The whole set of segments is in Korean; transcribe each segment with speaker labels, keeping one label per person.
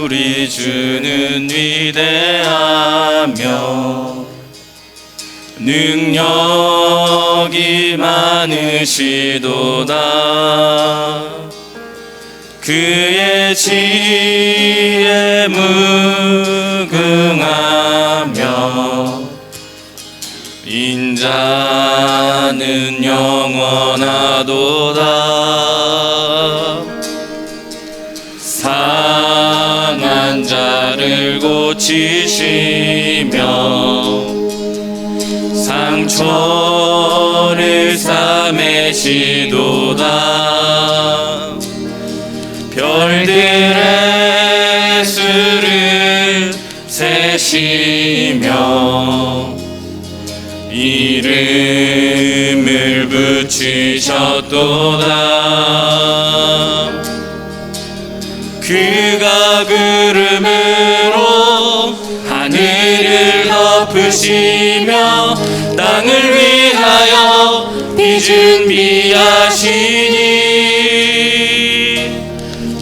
Speaker 1: 우리 주는 위대하며 능력이 많으시도다. 그의 지혜 무궁하며 인자는 영원하도다. 상한 자를 고치시며 상처를 싸매시도다. 별들의 수를 세시며 이름을 붙이셨도다. 그가 구름으로 하늘을 덮으시며 땅을 위하여 비 준비하시니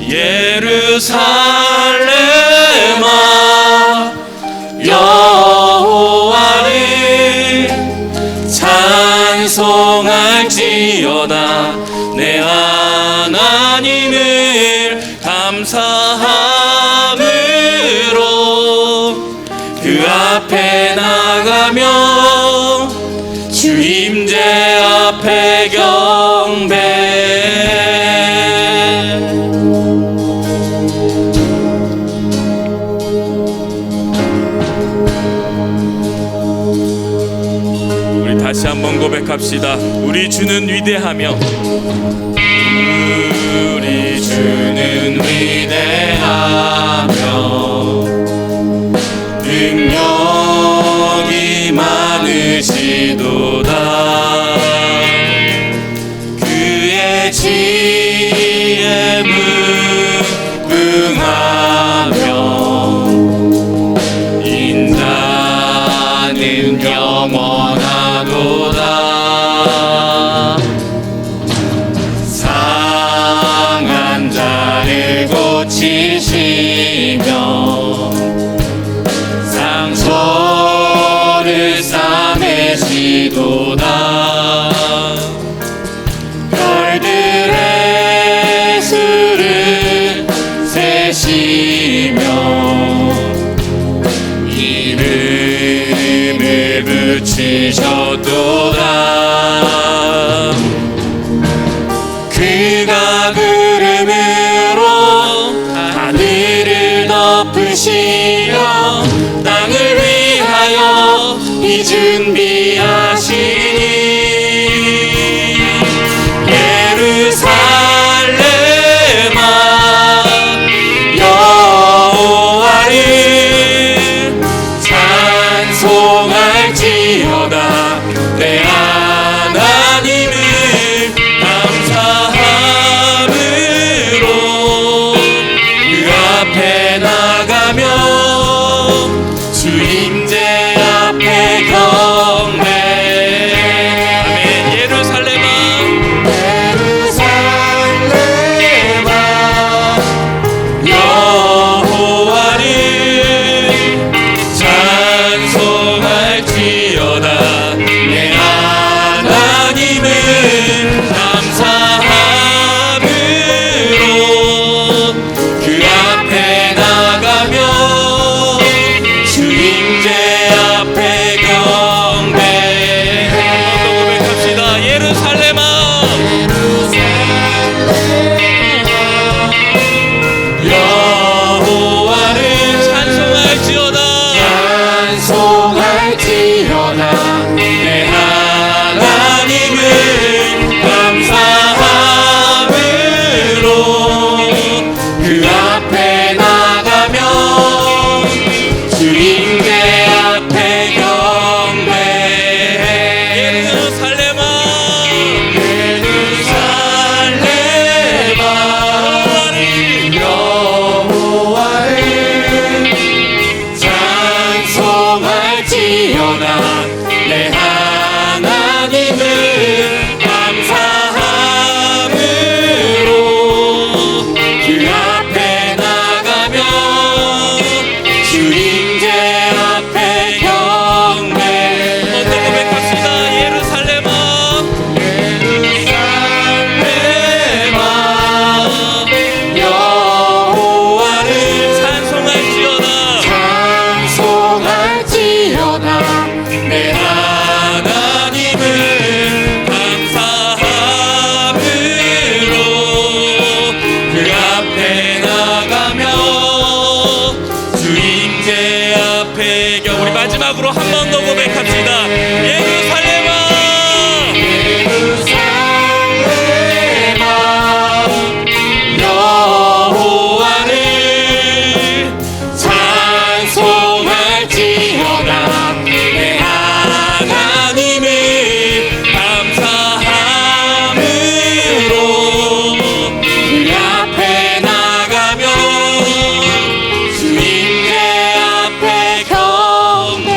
Speaker 1: 예루살렘아 여호와를 찬송할지어다. 내 하나님을 감사함으로 그 앞에 나가며 주 임재 앞에 경배. 우리 다시 한번 고백합시다. 우리 주는 위대하며 우리 주는 위대하며 능력이 많으시도다. 그의 지혜 무궁하며 인자는 영원하도다. 상한 자를 고치시며 상처를 싸매시도다. 별들의 수를 세시며 이름을 붙이셨도다. 그가 구름으로 하늘을 덮으시며 땅을 위하여 비 준비하시니 예루살렘아 여호와를 찬송할지어다. 내 하나님을 감사함으로 그 앞에 나가며 주 임재 앞에 경배. 아멘. 예루살렘아 여호와를 찬송할지어다. 내 하나님을 감사함으로 그 앞에 나가며 주 임재 앞에 경배. 한번 더 고백합시다. 예루살렘아 여호와를 찬송할지어다. 내 하나님을 감사함으로 그 앞에 나가며 주 임재 앞에 경배. 예루살렘아 여호와를 찬송할지어다. 내 하나님을 감사함으로 대결 우리 마지막으로 한 번 더 고백합시다. 예루살렘아
Speaker 2: 여호와를 찬송할지어다. 내 하나님을 감사함으로 그 앞에 나가며 주님의 앞에 경배.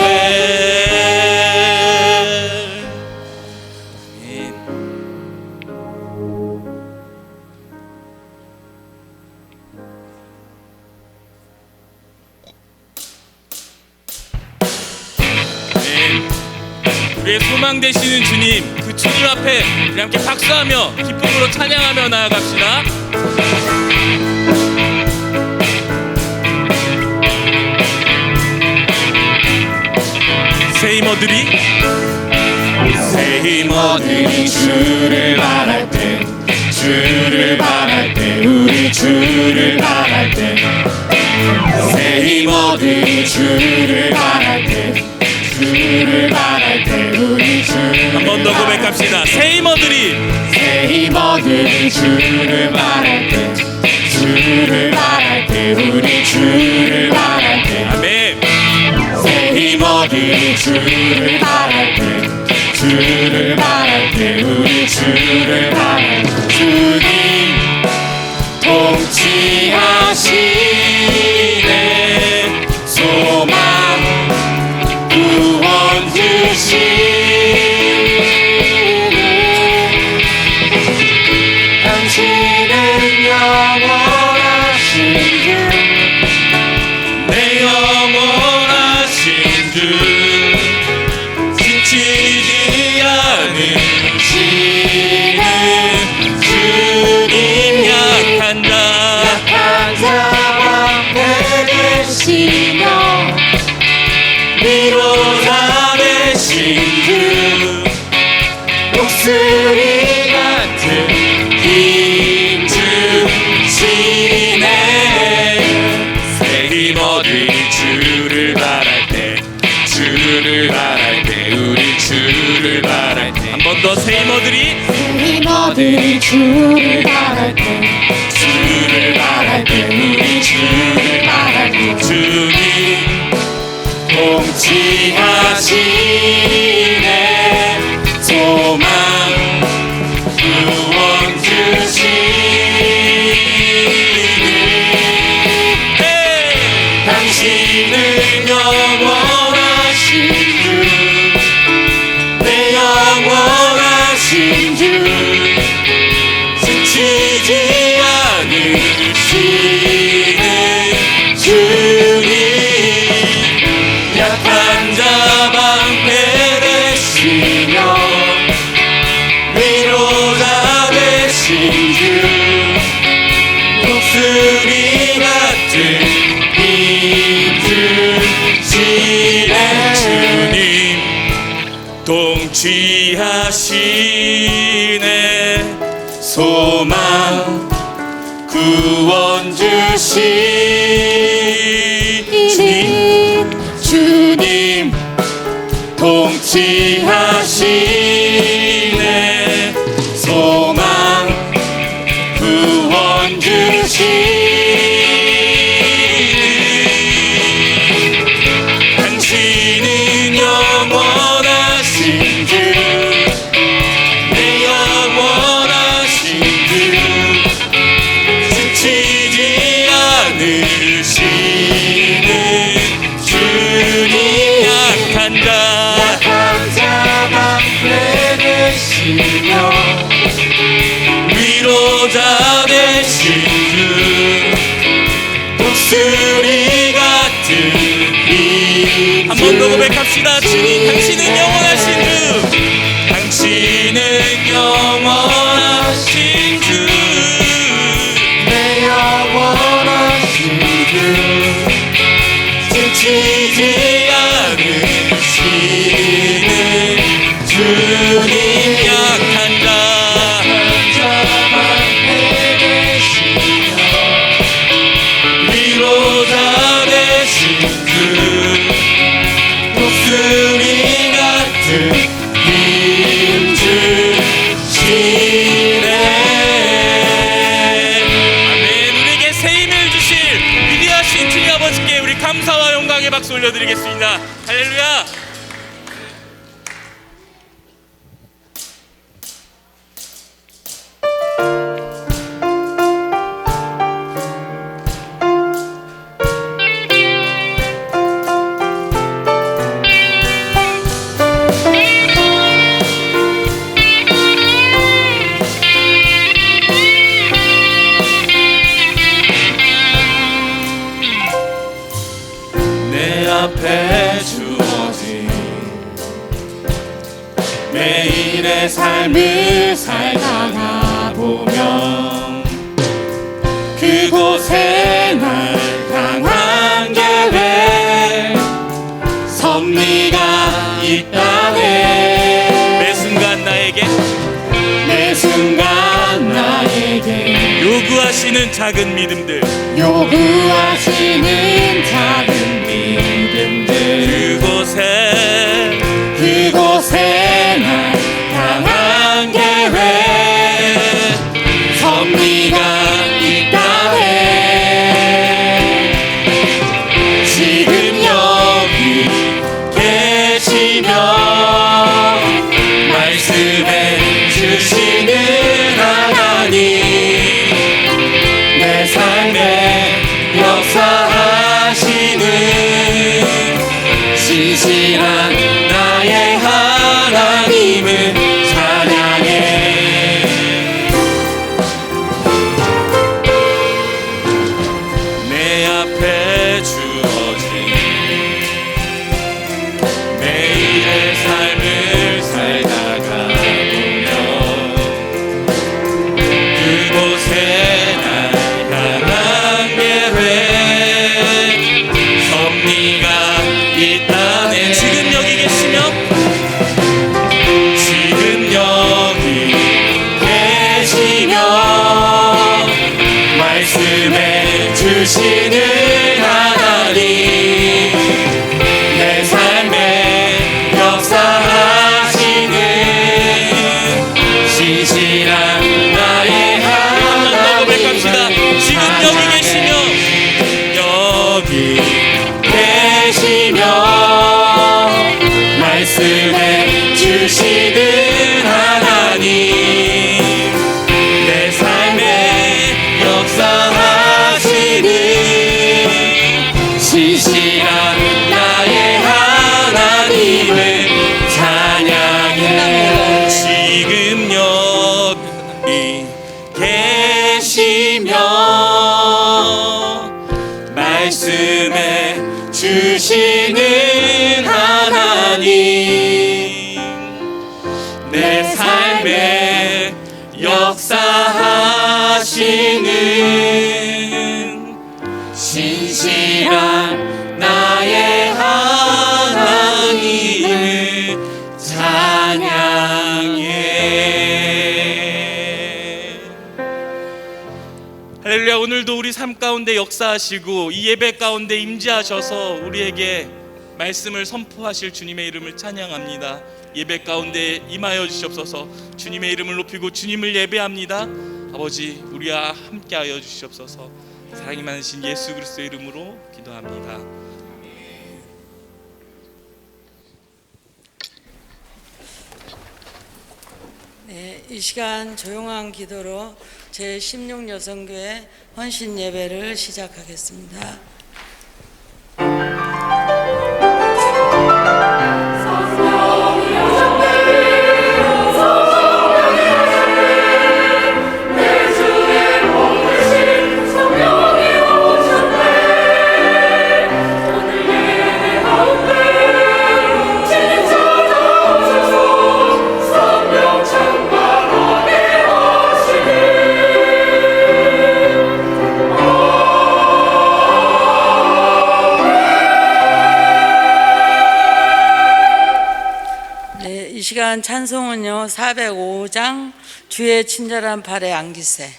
Speaker 1: 우리의 소망 되시는 주님, 그 주님 앞에 우리 함께 박수하며 기쁨으로 찬양하며 나아갑시다. 새 힘어들이
Speaker 2: 주를 바랄 때, 주를 바랄 때, 우리 주를 바랄 때, 새 힘어들이 주를 바랄 때, 주를 바랄 때, 우리 주를
Speaker 1: 한 번 더 고백합시다. 새 힘어들이
Speaker 2: 주를 바랄 때, 주를 바랄 때, 우리 주를 바랄 때,
Speaker 1: 아멘.
Speaker 2: 새 힘어들이 주를 바랄 때, 주를 바랄 때, 우리 주를 바랄 때, 주님 통치하시네. 소망 구원 주시네. 당신은 영원하신 주,
Speaker 1: 내 영원하신 주, 지치지 않으시는 주님, 약한 자
Speaker 2: 방패되시며 위로자 되신 주, 목소리 같은 힘 주시네.
Speaker 1: 새 힘어들 주를 바랄 때, 주를 바랄 때, 우리 주를 바랄 때. 한 번 더 새 힘어들이
Speaker 2: 힘어들이 주를 바랄 때, 주를 바랄 때, 우리 주를 바랄 때,
Speaker 1: 주님
Speaker 2: 통치하시네. 소망 구원 주시네. 당신은 영원하신 주, 내 영원하신 주, 지치지 않으시는 주님, 약한 자 방패 되시며 위로자 되신 주, 목소리 같은 힘 주시네.
Speaker 1: 주님 통치하시네.
Speaker 2: 소망 구원 주시네. 주님 통치하시네. 소망 구원 주시네. 당신은 영원하신 주, 내 영원하신 주, 지치지 않으시는 주님,
Speaker 1: 약한 자
Speaker 2: 방패 되시며
Speaker 1: 위로자
Speaker 2: 되신 주, 목소리 같은 힘
Speaker 1: 한 번 더 고백합시다. 주님 당신은 영원하신 주, 당신은 영원하신 주,
Speaker 2: 내 영원하신 주, 지치지 않으시는 주님,
Speaker 1: 약한 자
Speaker 2: 방패 되시며 위로자 되신 주,
Speaker 1: 올려드리겠습니다. 할렐루야.
Speaker 3: 앞에 주어진 매일의 삶을 살다가 보면 그곳에 날 향한 계획 섭리가 있다네.
Speaker 1: 매 순간 나에게 요구하시는 작은 믿음들
Speaker 3: 그곳에 날 향한 계획 섭리가 있다네. 지금 여기 계시며 말씀해 주시는 하나님 내 삶에 역사하시는 신실한 나의 하나님을 찬양해. 내 앞에 주어진 매일의 삶을 살다가 보면 그곳에 날 향한 계획 섭리가 있다네. 지금 여기 계시며 말씀해 주시는 하나님 내 삶에 역사하시는 신실한 나의 하나님.
Speaker 1: 지금 여기
Speaker 3: 계시며 말씀해 주시는 하나님 내 삶에 역사하시는 신실한 나의 하나님을 찬양해. 지금 여기 계시며 말씀해 주시는 하나님 내 삶에 역사하시는 신실한 나의 하나님을 찬양해.
Speaker 1: 할렐루야. 오늘도 우리 삶 가운데 역사하시고 이 예배 가운데 임재하셔서 우리에게 말씀을 선포하실 주님의 이름을 찬양합니다. 예배 가운데 임하여 주시옵소서. 주님의 이름을 높이고 주님을 예배합니다. 아버지 우리와 함께하여 주시옵소서. 사랑이 많으신 예수 그리스도의 이름으로 기도합니다.
Speaker 4: 네, 이 시간 조용한 기도로 제16여성교회 헌신 예배를 시작하겠습니다. 이 시간 찬송은요 405장 주의 친절한 발에 안기세.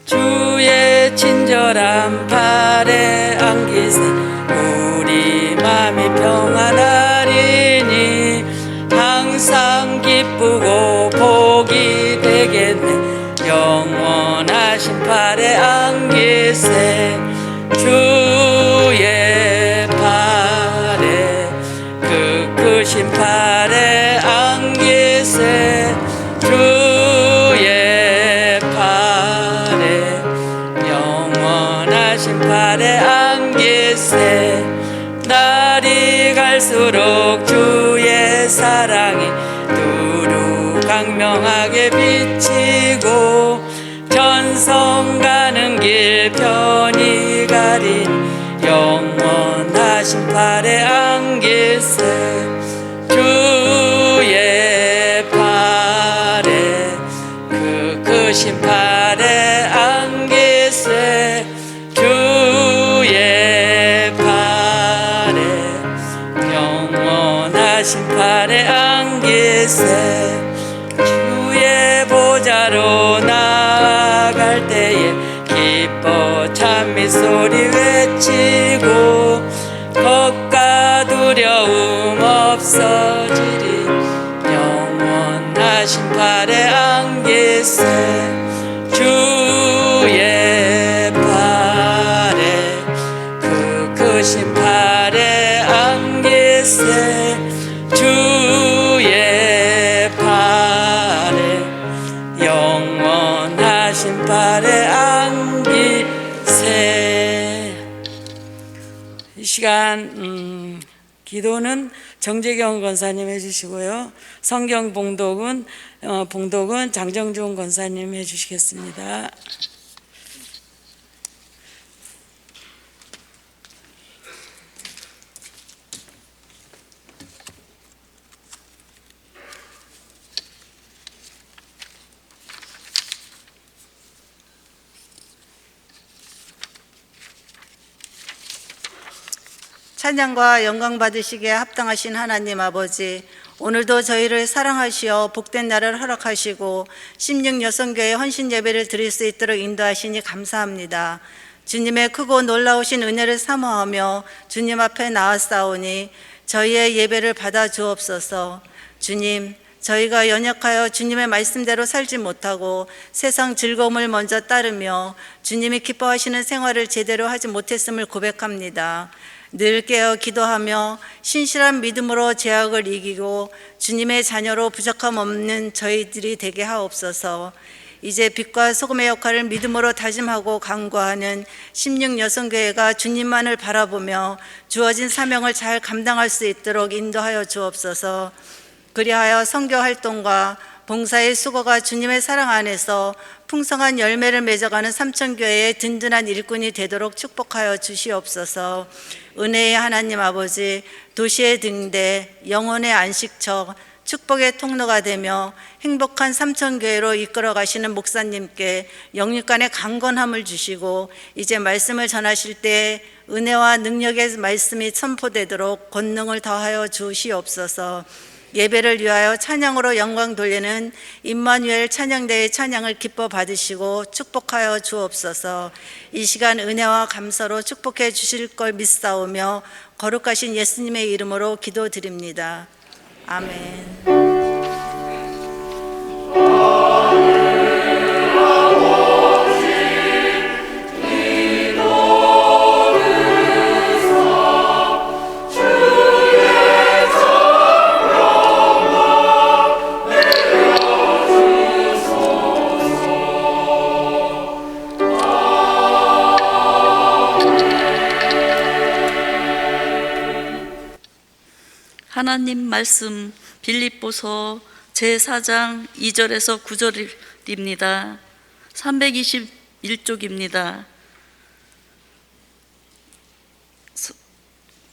Speaker 4: 주의 친절한 발에 안기세 우리 마음이 평안하리니 항상 기쁘고 복이 되게 안기세 주의 팔에 그 크신 팔에 안기세 주의 팔에 영원하신 팔에 안기세 날이 갈수록 주의 사랑이 두루 강명하게 비치고 전성 가는 길 편히 가리 영원하신 팔에 안기세 주의 팔에 그 크신 팔에 안기세 주의 팔에 영원하신 팔에 안기세 주의 보좌로 나아갈 때에 기뻐 찬미 소리 외치고 겁과 두려움 없어지리 영원하신 팔에 안기세 주의 팔에 그 크신 팔에 안기세 주의 팔에 영원하신 팔에 안기세. 이 시간 기도는 정재경 권사님 해주시고요. 성경 봉독은 장정준 권사님 해주시겠습니다.
Speaker 5: 찬양과 영광 받으시기에 합당하신 하나님 아버지, 오늘도 저희를 사랑하시어 복된 날을 허락하시고 16여성교회 헌신 예배를 드릴 수 있도록 인도하시니 감사합니다. 주님의 크고 놀라우신 은혜를 사모하며 주님 앞에 나아싸우니 저희의 예배를 받아 주옵소서. 주님, 저희가 연약하여 주님의 말씀대로 살지 못하고 세상 즐거움을 먼저 따르며 주님이 기뻐하시는 생활을 제대로 하지 못했음을 고백합니다. 늘 깨어 기도하며 신실한 믿음으로 죄악을 이기고 주님의 자녀로 부족함 없는 저희들이 되게 하옵소서. 이제 빛과 소금의 역할을 믿음으로 다짐하고 간구하는 16여성교회가 주님만을 바라보며 주어진 사명을 잘 감당할 수 있도록 인도하여 주옵소서. 그리하여 선교 활동과 봉사의 수고가 주님의 사랑 안에서 풍성한 열매를 맺어가는 삼천교회의 든든한 일꾼이 되도록 축복하여 주시옵소서. 은혜의 하나님 아버지, 도시의 등대, 영혼의 안식처, 축복의 통로가 되며 행복한 삼천교회로 이끌어 가시는 목사님께 영육간의 강건함을 주시고 이제 말씀을 전하실 때 은혜와 능력의 말씀이 선포되도록 권능을 더하여 주시옵소서. 예배를 위하여 찬양으로 영광 돌리는 임마누엘 찬양대의 찬양을 기뻐 받으시고 축복하여 주옵소서. 이 시간 은혜와 감사로 축복해 주실 걸 믿사오며 거룩하신 예수님의 이름으로 기도드립니다. 아멘.
Speaker 6: 하나님 말씀 빌립보서 제4장 2절에서 9절입니다. 321쪽입니다.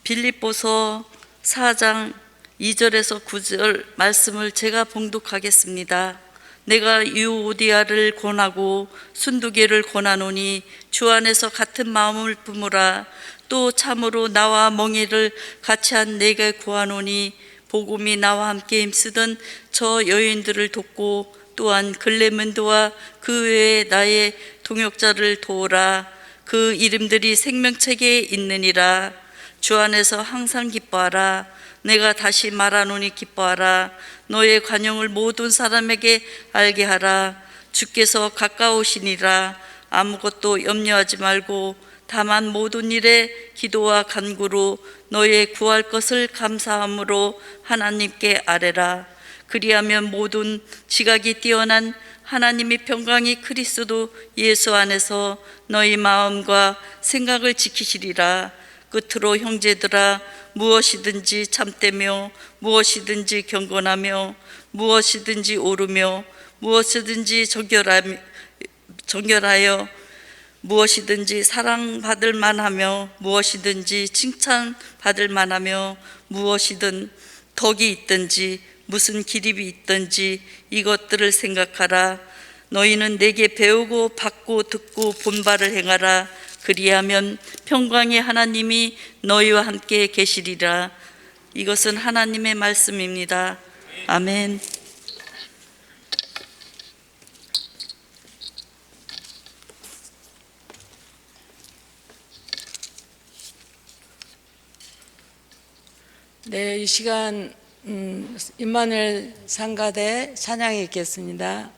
Speaker 6: 빌립보서 4장 2절에서 9절 말씀을 제가 봉독하겠습니다. 내가 유오디아를 권하고 순두개를 권하노니 주 안에서 같은 마음을 품으라. 또 참으로 나와 멍에를 같이 한 내게 구하노니 복음이 나와 함께 힘쓰던 저 여인들을 돕고 또한 글레멘도와 그 외에 나의 동역자를 도우라. 그 이름들이 생명책에 있느니라. 주 안에서 항상 기뻐하라. 내가 다시 말하노니 기뻐하라. 너의 관용을 모든 사람에게 알게 하라. 주께서 가까우시니라. 아무것도 염려하지 말고 다만 모든 일에 기도와 간구로 너의 구할 것을 감사함으로 하나님께 아뢰라. 그리하면 모든 지각이 뛰어난 하나님의 평강이 그리스도 예수 안에서 너희 마음과 생각을 지키시리라. 끝으로 형제들아, 무엇이든지 참되며 무엇이든지 경건하며 무엇이든지 옳으며 무엇이든지 정결하여 무엇이든지 사랑받을 만하며 무엇이든지 칭찬받을 만하며 무엇이든 덕이 있든지 무슨 기립이 있든지 이것들을 생각하라. 너희는 내게 배우고 받고 듣고 본 바를 행하라. 그리하면 평강의 하나님이 너희와 함께 계시리라. 이것은 하나님의 말씀입니다. 아멘.
Speaker 4: 네, 이 시간 임마누엘 상가대 찬양이 있겠습니다.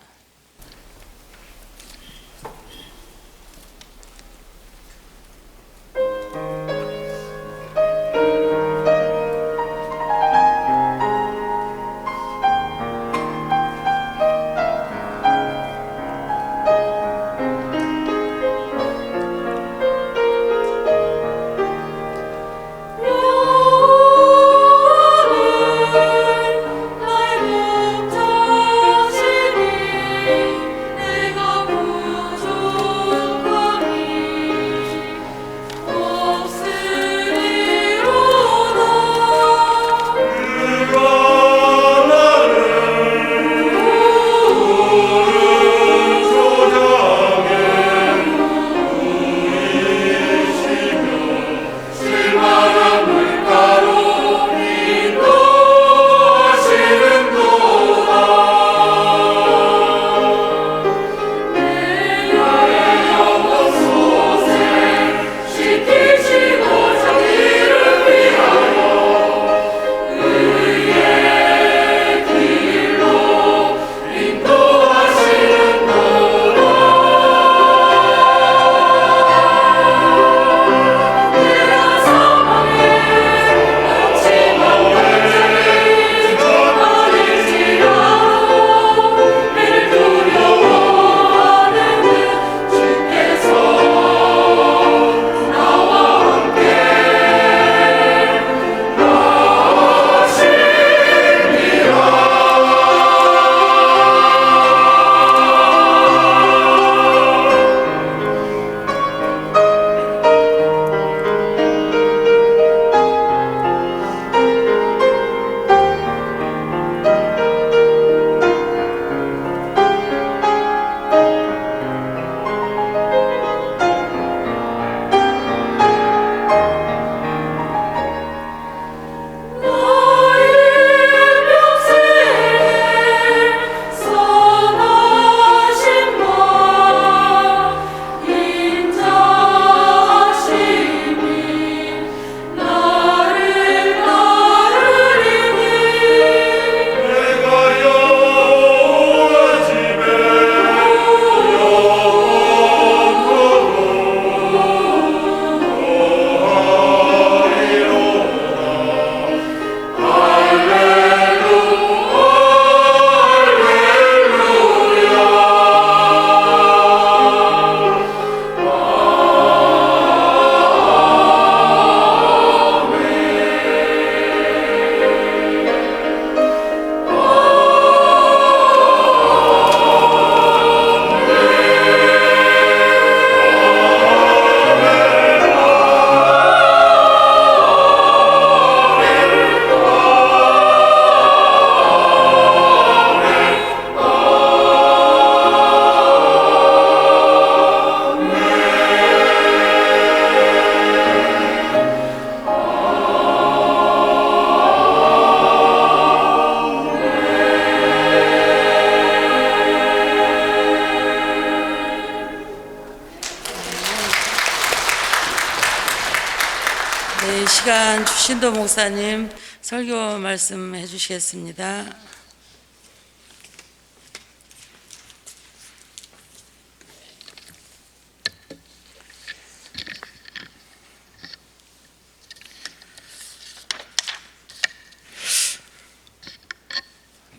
Speaker 4: 네, 이 시간 주신도 목사님 설교 말씀해 주시겠습니다.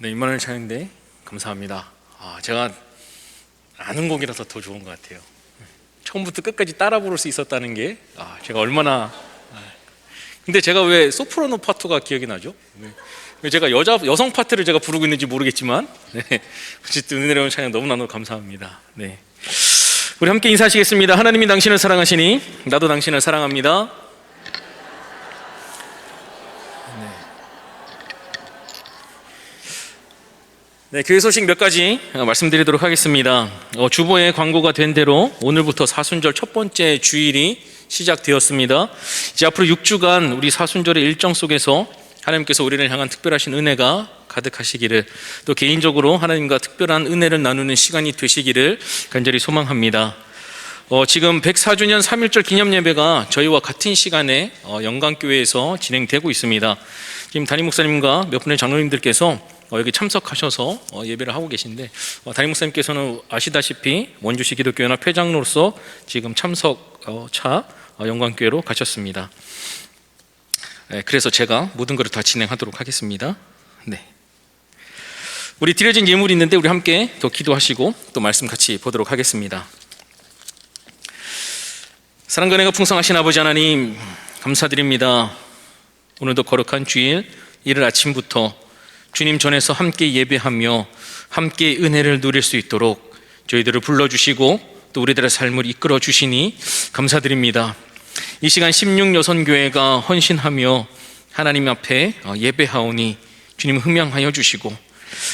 Speaker 7: 네, 임마누엘 찬양대 감사합니다. 제가 아는 곡이라서 더 좋은 것 같아요. 처음부터 끝까지 따라 부를 수 있었다는 게 제가 얼마나 근데 제가 왜 소프라노 파트가 기억이 나죠? 왜 제가 여성 파트를 제가 부르고 있는지 모르겠지만 어쨌든 은혜로운 찬양 너무나도 감사합니다. 네, 우리 함께 인사하시겠습니다. 하나님이 당신을 사랑하시니 나도 당신을 사랑합니다. 네, 교회 소식 몇 가지 말씀드리도록 하겠습니다. 주보에 광고가 된 대로 오늘부터 사순절 첫 번째 주일이 시작되었습니다. 이제 앞으로 6주간 우리 사순절의 일정 속에서 하나님께서 우리를 향한 특별하신 은혜가 가득하시기를, 또 개인적으로 하나님과 특별한 은혜를 나누는 시간이 되시기를 간절히 소망합니다. 지금 104주년 3.1절 기념 예배가 저희와 같은 시간에 영광교회에서 진행되고 있습니다. 지금 담임 목사님과 몇 분의 장로님들께서 여기 참석하셔서 예배를 하고 계신데, 담임 목사님께서는 아시다시피 원주시 기독교연합 회장으로서 지금 참석차 영광교회로 가셨습니다. 그래서 제가 모든 것을 다 진행하도록 하겠습니다. 네, 우리 드려진 예물이 있는데 우리 함께 더 기도하시고 또 말씀 같이 보도록 하겠습니다. 사랑과 은혜가 풍성하신 아버지 하나님, 감사드립니다. 오늘도 거룩한 주일 이른 아침부터 주님 전에서 함께 예배하며 함께 은혜를 누릴 수 있도록 저희들을 불러주시고 또 우리들의 삶을 이끌어 주시니 감사드립니다. 이 시간 16여선교회가 헌신하며 하나님 앞에 예배하오니 주님 흠양하여 주시고,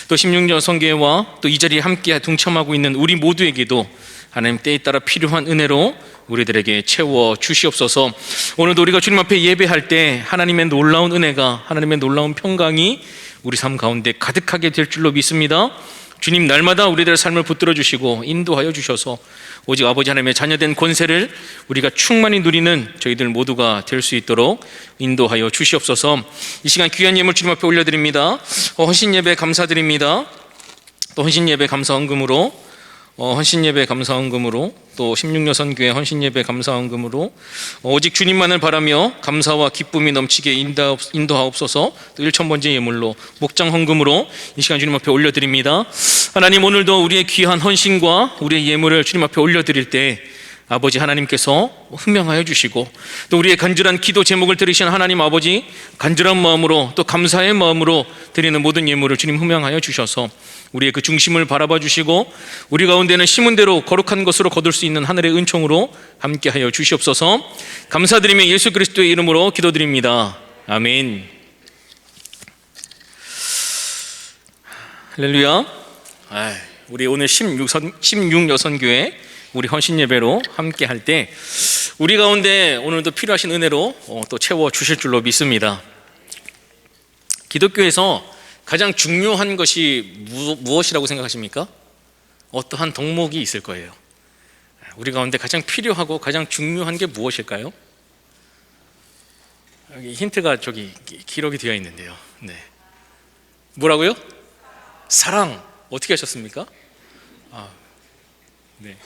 Speaker 7: 또 16여선교회와 또 이 자리에 함께 동참하고 있는 우리 모두에게도 하나님 때에 따라 필요한 은혜로 우리들에게 채워 주시옵소서. 오늘도 우리가 주님 앞에 예배할 때 하나님의 놀라운 은혜가, 하나님의 놀라운 평강이 우리 삶 가운데 가득하게 될 줄로 믿습니다. 주님, 날마다 우리들의 삶을 붙들어 주시고 인도하여 주셔서 오직 아버지 하나님의 자녀된 권세를 우리가 충만히 누리는 저희들 모두가 될 수 있도록 인도하여 주시옵소서. 이 시간 귀한 예물 주님 앞에 올려드립니다. 헌신 예배 감사드립니다. 또 헌신 예배 감사헌금으로 헌신예배 감사헌금으로, 또 16여선교회 헌신예배 감사헌금으로 오직 주님만을 바라며 감사와 기쁨이 넘치게 인도하옵소서. 또 1,000번째 예물로 목장헌금으로 이 시간 주님 앞에 올려드립니다. 하나님, 오늘도 우리의 귀한 헌신과 우리의 예물을 주님 앞에 올려드릴 때 아버지 하나님께서 흠명하여 주시고, 또 우리의 간절한 기도 제목을 들으신 하나님 아버지, 간절한 마음으로 또 감사의 마음으로 드리는 모든 예물을 주님 흠명하여 주셔서 우리의 그 중심을 바라봐 주시고 우리 가운데는 심은 대로 거룩한 것으로 거둘 수 있는 하늘의 은총으로 함께하여 주시옵소서. 감사드리며 예수 그리스도의 이름으로 기도드립니다. 아멘. 할렐루야. 우리 오늘 16여선교회 우리 헌신예배로 함께 할 때 우리 가운데 오늘도 필요하신 은혜로 또 채워 주실 줄로 믿습니다. 기독교에서 가장 중요한 것이 무엇이라고 생각하십니까? 어떠한 덕목이 있을 거예요. 우리 가운데 가장 필요하고 가장 중요한 게 무엇일까요? 여기 힌트가 저기 기록이 되어 있는데요. 네. 뭐라고요? 사랑. 어떻게 하셨습니까? 네.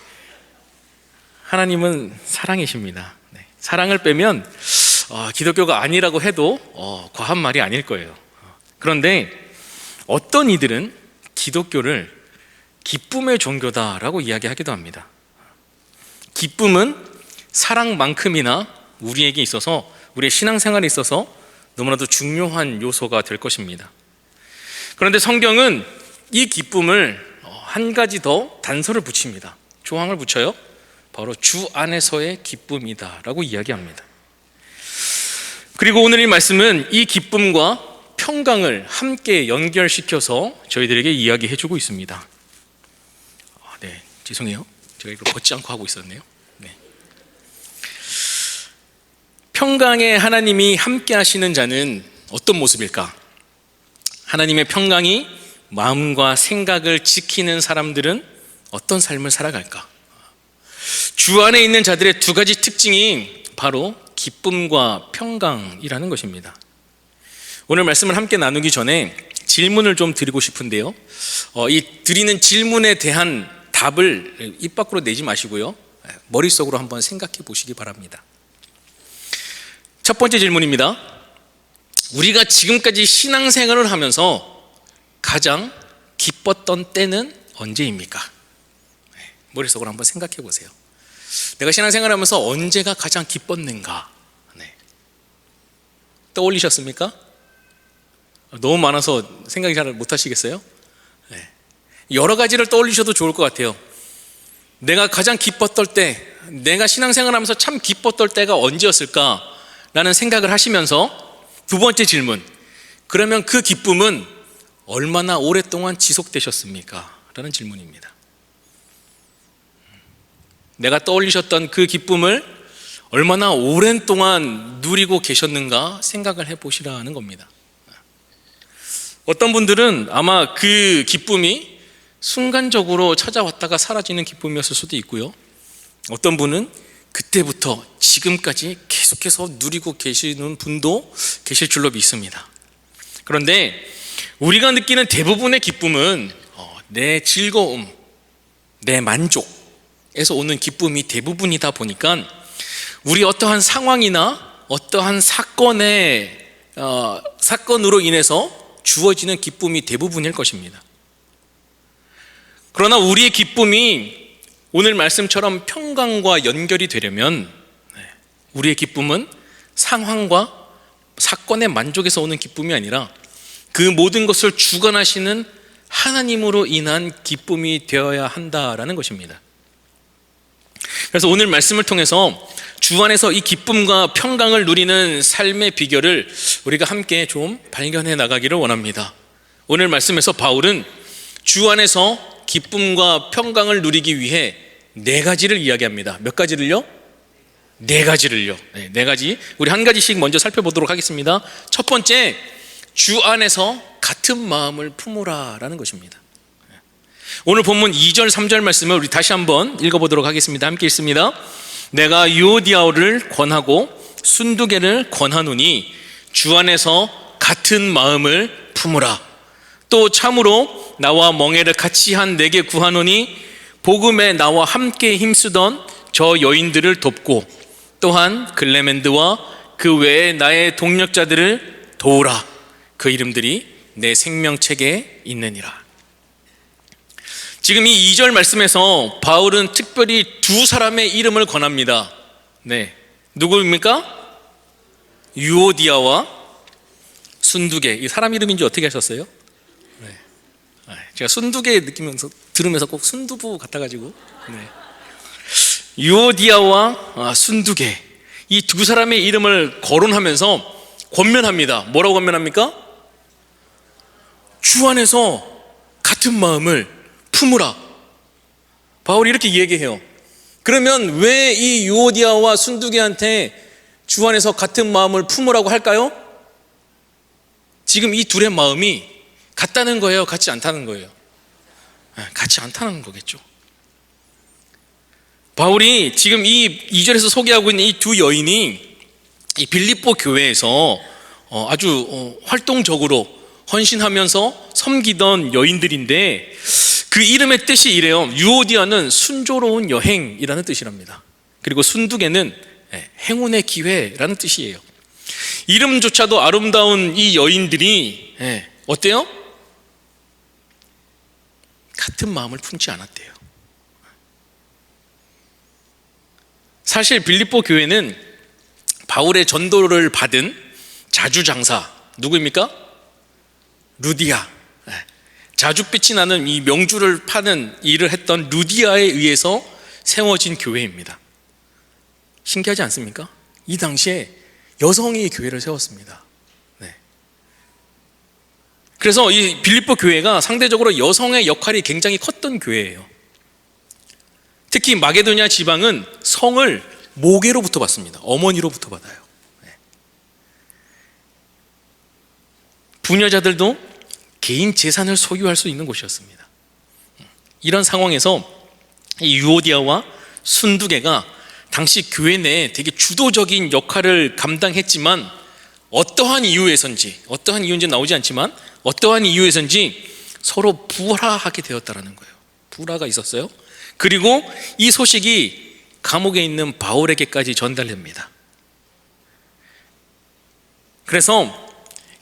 Speaker 7: 하나님은 사랑이십니다. 네. 사랑을 빼면 기독교가 아니라고 해도 과한 말이 아닐 거예요. 그런데 어떤 이들은 기독교를 기쁨의 종교다라고 이야기하기도 합니다. 기쁨은 사랑만큼이나 우리에게 있어서, 우리의 신앙생활에 있어서 너무나도 중요한 요소가 될 것입니다. 그런데 성경은 이 기쁨을 한 가지 더 단서를 붙입니다. 조항을 붙여요. 바로 주 안에서의 기쁨이다라고 이야기합니다. 그리고 오늘 이 말씀은 이 기쁨과 평강을 함께 연결시켜서 저희들에게 이야기해주고 있습니다. 네, 죄송해요. 제가 이걸 벗지 않고 하고 있었네요. 네. 평강에 하나님이 함께 하시는 자는 어떤 모습일까? 하나님의 평강이 마음과 생각을 지키는 사람들은 어떤 삶을 살아갈까? 주 안에 있는 자들의 두 가지 특징이 바로 기쁨과 평강이라는 것입니다. 오늘 말씀을 함께 나누기 전에 질문을 좀 드리고 싶은데요. 이 드리는 질문에 대한 답을 입 밖으로 내지 마시고요. 머릿속으로 한번 생각해 보시기 바랍니다. 첫 번째 질문입니다. 우리가 지금까지 신앙생활을 하면서 가장 기뻤던 때는 언제입니까? 머릿속으로 한번 생각해 보세요. 내가 신앙생활하면서 언제가 가장 기뻤는가? 떠올리셨습니까? 너무 많아서 생각이 잘 못하시겠어요? 여러 가지를 떠올리셔도 좋을 것 같아요. 내가 가장 기뻤던 때, 내가 신앙생활하면서 참 기뻤던 때가 언제였을까? 라는 생각을 하시면서 두 번째 질문, 그러면 그 기쁨은 얼마나 오랫동안 지속되셨습니까? 라는 질문입니다. 내가 떠올리셨던 그 기쁨을 얼마나 오랜 동안 누리고 계셨는가 생각을 해보시라는 겁니다. 어떤 분들은 아마 그 기쁨이 순간적으로 찾아왔다가 사라지는 기쁨이었을 수도 있고요, 어떤 분은 그때부터 지금까지 계속해서 누리고 계시는 분도 계실 줄로 믿습니다. 그런데 우리가 느끼는 대부분의 기쁨은 내 즐거움, 내 만족에서 오는 기쁨이 대부분이다 보니까 우리 어떠한 상황이나 어떠한 사건으로 인해서 주어지는 기쁨이 대부분일 것입니다. 그러나 우리의 기쁨이 오늘 말씀처럼 평강과 연결이 되려면 우리의 기쁨은 상황과 사건의 만족에서 오는 기쁨이 아니라 그 모든 것을 주관하시는 하나님으로 인한 기쁨이 되어야 한다라는 것입니다. 그래서 오늘 말씀을 통해서 주 안에서 이 기쁨과 평강을 누리는 삶의 비결을 우리가 함께 좀 발견해 나가기를 원합니다. 오늘 말씀에서 바울은 주 안에서 기쁨과 평강을 누리기 위해 네 가지를 이야기합니다. 몇 가지를요? 네 가지를요. 네 가지. 우리 한 가지씩 먼저 살펴보도록 하겠습니다. 첫 번째, 주 안에서 같은 마음을 품으라라는 것입니다. 오늘 본문 2절 3절 말씀을 우리 다시 한번 읽어보도록 하겠습니다. 함께 읽습니다. 내가 유오디아를 권하고 순두개를 권하노니 주 안에서 같은 마음을 품으라. 또 참으로 나와 멍에를 같이 한 내게 구하노니 복음에 나와 함께 힘쓰던 저 여인들을 돕고 또한 글레멘드와 그 외에 나의 동력자들을 도우라. 그 이름들이 내 생명책에 있느니라. 지금 이 2절 말씀에서 바울은 특별히 두 사람의 이름을 권합니다. 누구입니까? 유오디아와 순두개. 이 사람 이름인지 어떻게 하셨어요? 제가 순두개 들으면서 꼭 순두부 같아가지고. 유오디아와 순두개, 이 두 사람의 이름을 거론하면서 권면합니다. 뭐라고 권면합니까? 주 안에서 같은 마음을 품으라. 바울이 이렇게 얘기해요. 그러면 왜 이 유오디아와 순두개한테 주 안에서 같은 마음을 품으라고 할까요? 지금 이 둘의 마음이 같다는 거예요? 같지 않다는 거예요? 같지 않다는 거겠죠. 바울이 지금 이 2절에서 소개하고 있는 이 두 여인이 이 빌립보 교회에서 아주 활동적으로 헌신하면서 섬기던 여인들인데, 그 이름의 뜻이 이래요. 유오디아는 순조로운 여행이라는 뜻이랍니다. 그리고 순두개는 행운의 기회라는 뜻이에요. 이름조차도 아름다운 이 여인들이 어때요? 같은 마음을 품지 않았대요. 사실 빌립보 교회는 바울의 전도를 받은 자주장사, 누구입니까? 루디아, 자줏빛이 나는 이 명주를 파는 일을 했던 루디아에 의해서 세워진 교회입니다. 신기하지 않습니까? 이 당시에 여성이 교회를 세웠습니다. 그래서 이 빌립보 교회가 상대적으로 여성의 역할이 굉장히 컸던 교회예요. 특히 마게도냐 지방은 성을 모계로부터 받습니다. 어머니로부터 받아요. 부녀자들도 개인 재산을 소유할 수 있는 곳이었습니다. 이런 상황에서 이 유오디아와 순두개가 당시 교회 내에 되게 주도적인 역할을 감당했지만, 어떠한 이유인지 나오지 않지만 어떠한 이유에선지 서로 불화하게 되었다라는 거예요. 불화가 있었어요. 그리고 이 소식이 감옥에 있는 바울에게까지 전달됩니다. 그래서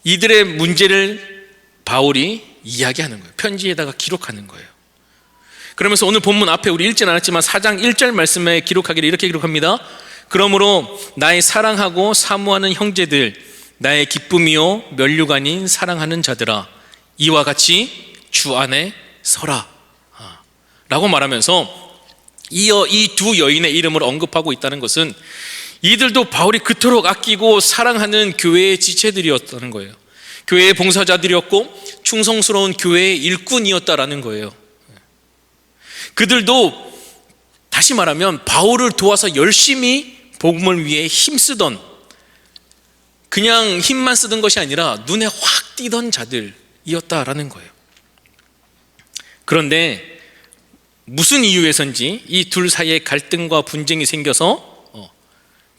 Speaker 7: 이들의 문제를 바울이 이야기하는 거예요. 편지에다가 기록하는 거예요. 그러면서 오늘 본문 앞에 우리 읽진 않았지만 4장 1절 말씀에 기록하기를 이렇게 기록합니다. 그러므로 나의 사랑하고 사모하는 형제들, 나의 기쁨이요 면류가 아닌 사랑하는 자들아, 이와 같이 주 안에 서라 라고 말하면서 이 두 여인의 이름을 언급하고 있다는 것은 이들도 바울이 그토록 아끼고 사랑하는 교회의 지체들이었다는 거예요. 교회의 봉사자들이었고 충성스러운 교회의 일꾼이었다라는 거예요. 그들도 다시 말하면 바울을 도와서 열심히 복음을 위해 힘쓰던, 그냥 힘만 쓰던 것이 아니라 눈에 확 띄던 자들이었다라는 거예요. 그런데 무슨 이유에선지 이 둘 사이에 갈등과 분쟁이 생겨서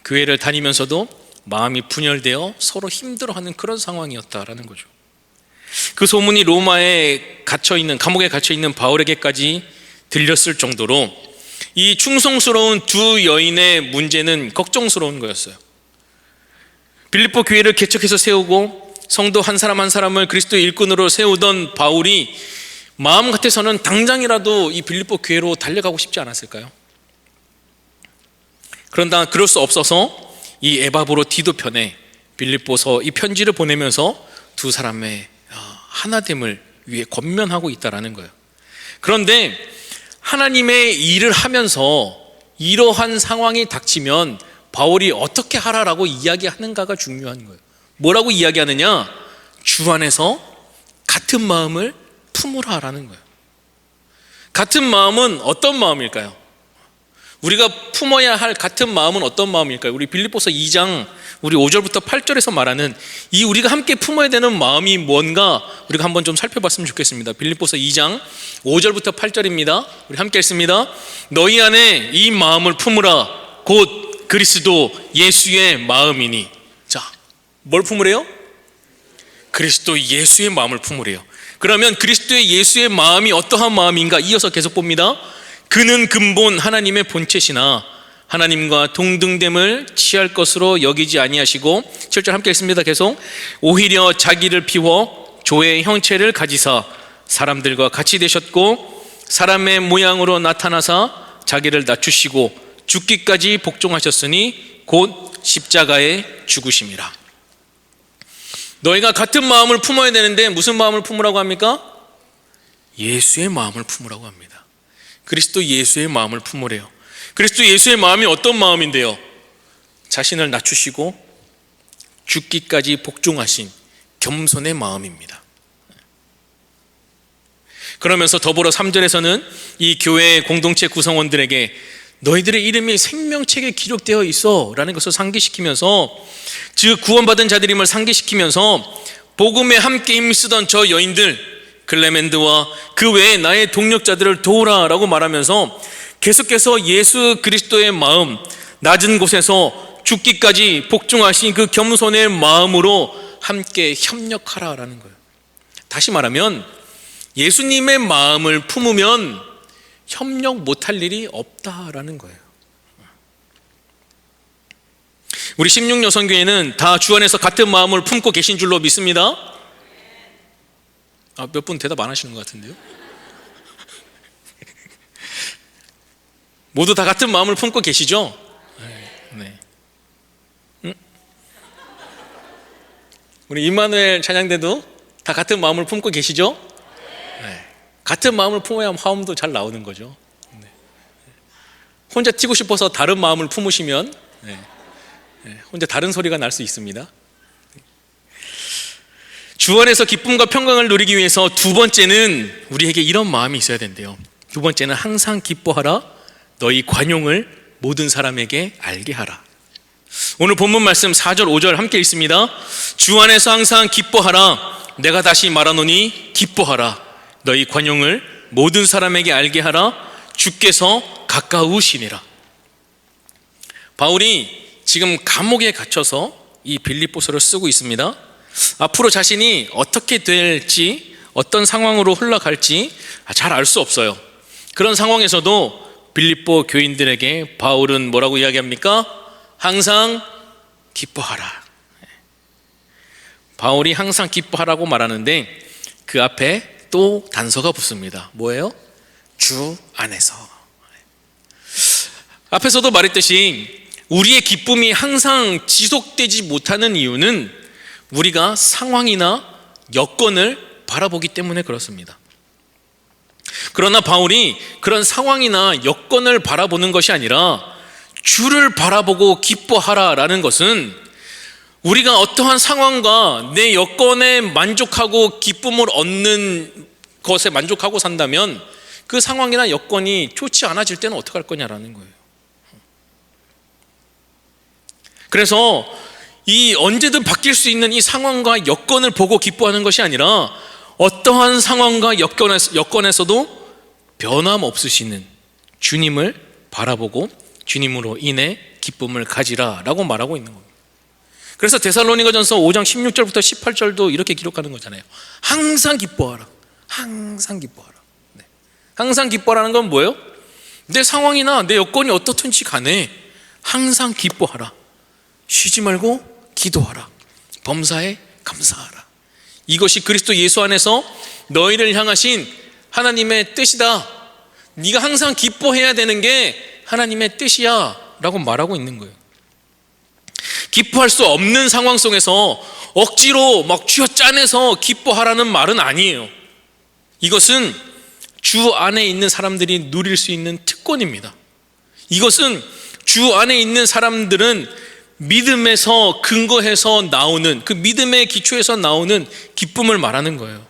Speaker 7: 교회를 다니면서도 마음이 분열되어 서로 힘들어하는 그런 상황이었다라는 거죠. 그 소문이 로마에 갇혀있는, 감옥에 갇혀있는 바울에게까지 들렸을 정도로 이 충성스러운 두 여인의 문제는 걱정스러운 거였어요. 빌립보 교회를 개척해서 세우고 성도 한 사람 한 사람을 그리스도의 일꾼으로 세우던 바울이 마음 같아서는 당장이라도 이 빌립보 교회로 달려가고 싶지 않았을까요? 그런다 그럴 수 없어서 이 에바브로 디도 편에 빌립보서 이 편지를 보내면서 두 사람의 하나됨을 위해 권면하고 있다라는 거예요. 그런데 하나님의 일을 하면서 이러한 상황이 닥치면 바울이 어떻게 하라라고 이야기하는가가 중요한 거예요. 뭐라고 이야기하느냐? 주 안에서 같은 마음을 품으라라는 거예요. 같은 마음은 어떤 마음일까요? 우리가 품어야 할 같은 마음은 어떤 마음일까요? 우리 빌립보서 2장 우리 5절부터 8절에서 말하는 이 우리가 함께 품어야 되는 마음이 뭔가 우리가 한번 좀 살펴봤으면 좋겠습니다. 빌립보서 2장 5절부터 8절입니다. 우리 함께 읽습니다. 너희 안에 이 마음을 품으라. 곧 그리스도 예수의 마음이니. 자, 뭘 품으래요? 그리스도 예수의 마음을 품으래요. 그러면 그리스도의 예수의 마음이 어떠한 마음인가? 이어서 계속 봅니다. 그는 근본 하나님의 본체시나 하나님과 동등됨을 취할 것으로 여기지 아니하시고, 7절 함께 읽습니다. 계속. 오히려 자기를 비워 조의 형체를 가지사 사람들과 같이 되셨고 사람의 모양으로 나타나사 자기를 낮추시고 죽기까지 복종하셨으니 곧 십자가에 죽으심이라. 너희가 같은 마음을 품어야 되는데 무슨 마음을 품으라고 합니까? 예수의 마음을 품으라고 합니다. 그리스도 예수의 마음을 품으래요. 그리스도 예수의 마음이 어떤 마음인데요? 자신을 낮추시고 죽기까지 복종하신 겸손의 마음입니다. 그러면서 더불어 3절에서는 이 교회 공동체 구성원들에게 너희들의 이름이 생명책에 기록되어 있어 라는 것을 상기시키면서, 즉 구원받은 자들임을 상기시키면서 복음에 함께 힘쓰던 저 여인들 클레멘드와 그 외에 나의 동력자들을 도우라 라고 말하면서 계속해서 예수 그리스도의 마음, 낮은 곳에서 죽기까지 복종하신 그 겸손의 마음으로 함께 협력하라라는 거예요. 다시 말하면 예수님의 마음을 품으면 협력 못할 일이 없다라는 거예요. 우리 16여성교회는 다 주 안에서 같은 마음을 품고 계신 줄로 믿습니다. 몇 분 대답 안 하시는 것 같은데요? 모두 다 같은 마음을 품고 계시죠? 네. 우리 임마누엘 찬양대도 다 같은 마음을 품고 계시죠? 네. 같은 마음을 품어야 화음도 잘 나오는 거죠. 네. 혼자 튀고 싶어서 다른 마음을 품으시면 혼자 다른 소리가 날 수 있습니다. 주 안에서 기쁨과 평강을 누리기 위해서 두 번째는 우리에게 이런 마음이 있어야 된대요. 두 번째는 항상 기뻐하라. 너희 관용을 모든 사람에게 알게 하라. 오늘 본문 말씀 4절 5절 함께 읽습니다. 주 안에서 항상 기뻐하라. 내가 다시 말하노니 기뻐하라. 너희 관용을 모든 사람에게 알게 하라. 주께서 가까우시니라. 바울이 지금 감옥에 갇혀서 이 빌립보서를 쓰고 있습니다. 앞으로 자신이 어떻게 될지, 어떤 상황으로 흘러갈지 잘 알 수 없어요. 그런 상황에서도 빌립보 교인들에게 바울은 뭐라고 이야기합니까? 항상 기뻐하라. 바울이 항상 기뻐하라고 말하는데 그 앞에 또 단서가 붙습니다. 뭐예요? 주 안에서. 앞에서도 말했듯이 우리의 기쁨이 항상 지속되지 못하는 이유는 우리가 상황이나 여건을 바라보기 때문에 그렇습니다. 그러나 바울이 그런 상황이나 여건을 바라보는 것이 아니라 주를 바라보고 기뻐하라라는 것은 우리가 어떠한 상황과 내 여건에 만족하고 기쁨을 얻는 것에 만족하고 산다면 그 상황이나 여건이 좋지 않아질 때는 어떻게 할 거냐라는 거예요. 그래서 이 언제든 바뀔 수 있는 이 상황과 여건을 보고 기뻐하는 것이 아니라 어떠한 상황과 여건에서도 변함없으시는 주님을 바라보고 주님으로 인해 기쁨을 가지라라고 말하고 있는 겁니다. 그래서 데살로니가전서 5장 16절부터 18절도 이렇게 기록하는 거잖아요. 항상 기뻐하라. 항상 기뻐하라. 네. 항상 기뻐하라는 건 뭐예요? 내 상황이나 내 여건이 어떻든지 간에 항상 기뻐하라. 쉬지 말고 기도하라. 범사에 감사하라. 이것이 그리스도 예수 안에서 너희를 향하신 하나님의 뜻이다. 네가 항상 기뻐해야 되는 게 하나님의 뜻이야 라고 말하고 있는 거예요. 기뻐할 수 없는 상황 속에서 억지로 막 쥐어짜내서 기뻐하라는 말은 아니에요. 이것은 주 안에 있는 사람들이 누릴 수 있는 특권입니다. 이것은 주 안에 있는 사람들은 믿음에서 근거해서 나오는, 그 믿음의 기초에서 나오는 기쁨을 말하는 거예요.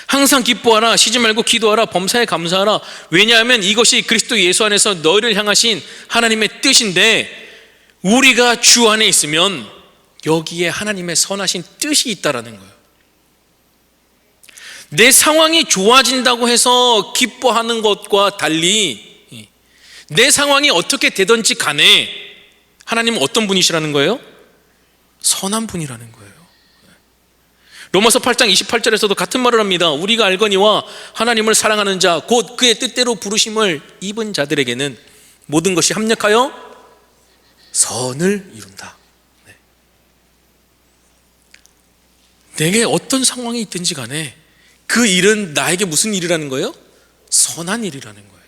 Speaker 7: 항상 기뻐하라. 쉬지 말고 기도하라. 범사에 감사하라. 왜냐하면 이것이 그리스도 예수 안에서 너희를 향하신 하나님의 뜻인데, 우리가 주 안에 있으면 여기에 하나님의 선하신 뜻이 있다라는 거예요. 내 상황이 좋아진다고 해서 기뻐하는 것과 달리 내 상황이 어떻게 되든지 간에 하나님은 어떤 분이시라는 거예요? 선한 분이라는 거예요. 로마서 8장 28절에서도 같은 말을 합니다. 우리가 알거니와 하나님을 사랑하는 자 곧 그의 뜻대로 부르심을 입은 자들에게는 모든 것이 합력하여 선을 이룬다. 네. 내게 어떤 상황이 있든지 간에 그 일은 나에게 무슨 일이라는 거예요? 선한 일이라는 거예요.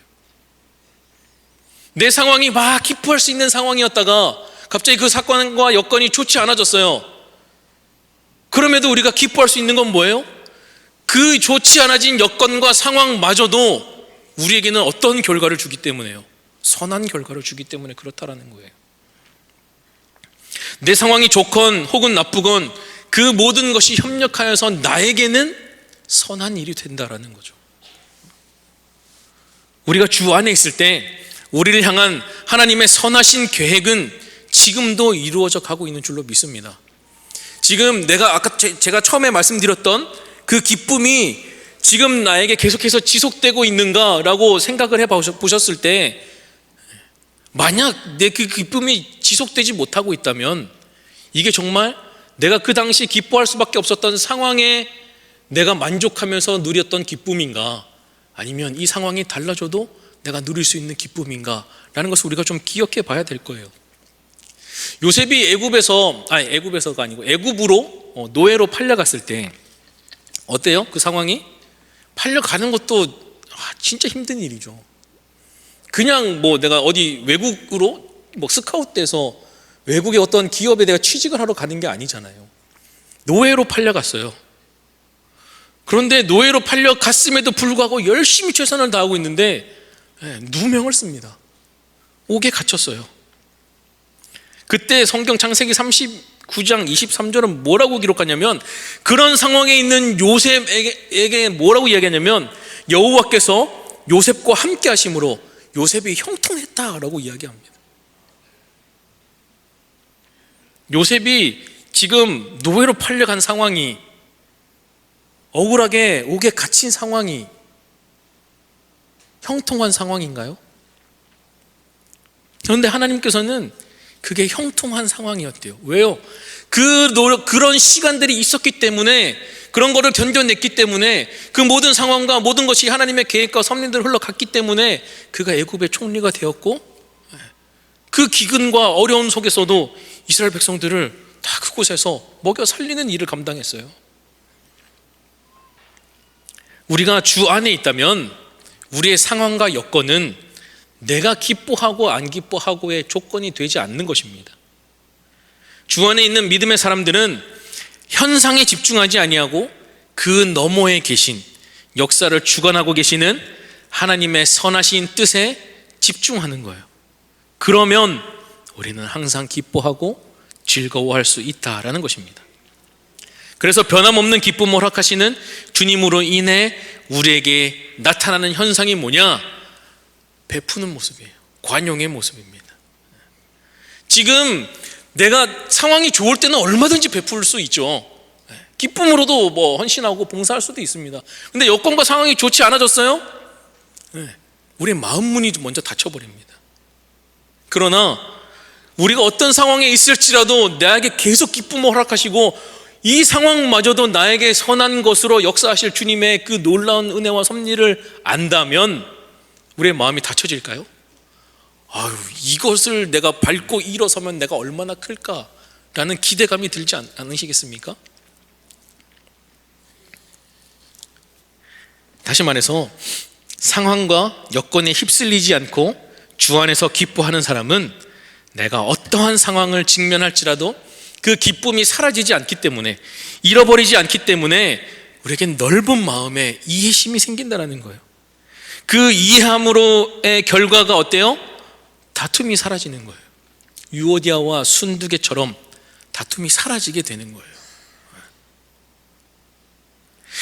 Speaker 7: 내 상황이 막 기뻐할 수 있는 상황이었다가 갑자기 그 사건과 여건이 좋지 않아졌어요. 그럼에도 우리가 기뻐할 수 있는 건 뭐예요? 그 좋지 않아진 여건과 상황마저도 우리에게는 어떤 결과를 주기 때문에요? 선한 결과를 주기 때문에 그렇다라는 거예요. 내 상황이 좋건 혹은 나쁘건 그 모든 것이 협력하여서 나에게는 선한 일이 된다라는 거죠. 우리가 주 안에 있을 때 우리를 향한 하나님의 선하신 계획은 지금도 이루어져 가고 있는 줄로 믿습니다. 지금 내가 아까 제가 처음에 말씀드렸던 그 기쁨이 지금 나에게 계속해서 지속되고 있는가라고 생각을 해보셨을 때, 만약 내 그 기쁨이 지속되지 못하고 있다면 이게 정말 내가 그 당시 기뻐할 수밖에 없었던 상황에 내가 만족하면서 누렸던 기쁨인가, 아니면 이 상황이 달라져도 내가 누릴 수 있는 기쁨인가 라는 것을 우리가 좀 기억해 봐야 될 거예요. 요셉이 애굽에서가 아니고 애굽으로 노예로 팔려갔을 때 어때요? 그 상황이? 팔려가는 것도 진짜 힘든 일이죠. 그냥 내가 어디 외국으로 스카웃돼서 외국의 어떤 기업에 내가 취직을 하러 가는 게 아니잖아요. 노예로 팔려갔어요. 그런데 노예로 팔려갔음에도 불구하고 열심히 최선을 다하고 있는데 누명을 씁니다. 옥에 갇혔어요. 그때 성경 창세기 39장 23절은 뭐라고 기록하냐면, 그런 상황에 있는 요셉에게 뭐라고 이야기하냐면, 여호와께서 요셉과 함께 하심으로 요셉이 형통했다라고 이야기합니다. 요셉이 지금 노예로 팔려간 상황이, 억울하게 옥에 갇힌 상황이 형통한 상황인가요? 그런데 하나님께서는 그게 형통한 상황이었대요. 왜요? 그런 시간들이 있었기 때문에, 그런 거를 견뎌냈기 때문에, 그 모든 상황과 모든 것이 하나님의 계획과 섭리대로 흘러갔기 때문에 그가 애굽의 총리가 되었고, 그 기근과 어려움 속에서도 이스라엘 백성들을 다 그곳에서 먹여 살리는 일을 감당했어요. 우리가 주 안에 있다면 우리의 상황과 여건은 내가 기뻐하고 안 기뻐하고의 조건이 되지 않는 것입니다. 주 안에 있는 믿음의 사람들은 현상에 집중하지 아니하고 그 너머에 계신, 역사를 주관하고 계시는 하나님의 선하신 뜻에 집중하는 거예요. 그러면 우리는 항상 기뻐하고 즐거워할 수 있다라는 것입니다. 그래서 변함없는 기쁨을 허락하시는 주님으로 인해 우리에게 나타나는 현상이 뭐냐? 베푸는 모습이에요. 관용의 모습입니다. 지금 내가 상황이 좋을 때는 얼마든지 베풀 수 있죠. 기쁨으로도 뭐 헌신하고 봉사할 수도 있습니다. 근데 여건과 상황이 좋지 않아졌어요? 우리의 마음 문이 먼저 닫혀버립니다. 그러나 우리가 어떤 상황에 있을지라도 나에게 계속 기쁨을 허락하시고 이 상황마저도 나에게 선한 것으로 역사하실 주님의 그 놀라운 은혜와 섭리를 안다면 우리의 마음이 닫혀질까요? 아유, 이것을 내가 밟고 일어서면 내가 얼마나 클까라는 기대감이 들지 않으시겠습니까? 다시 말해서 상황과 여건에 휩쓸리지 않고 주 안에서 기뻐하는 사람은 내가 어떠한 상황을 직면할지라도 그 기쁨이 사라지지 않기 때문에, 잃어버리지 않기 때문에 우리에겐 넓은 마음에 이해심이 생긴다는 거예요. 그 이해함으로의 결과가 어때요? 다툼이 사라지는 거예요. 유오디아와 순두개처럼 다툼이 사라지게 되는 거예요.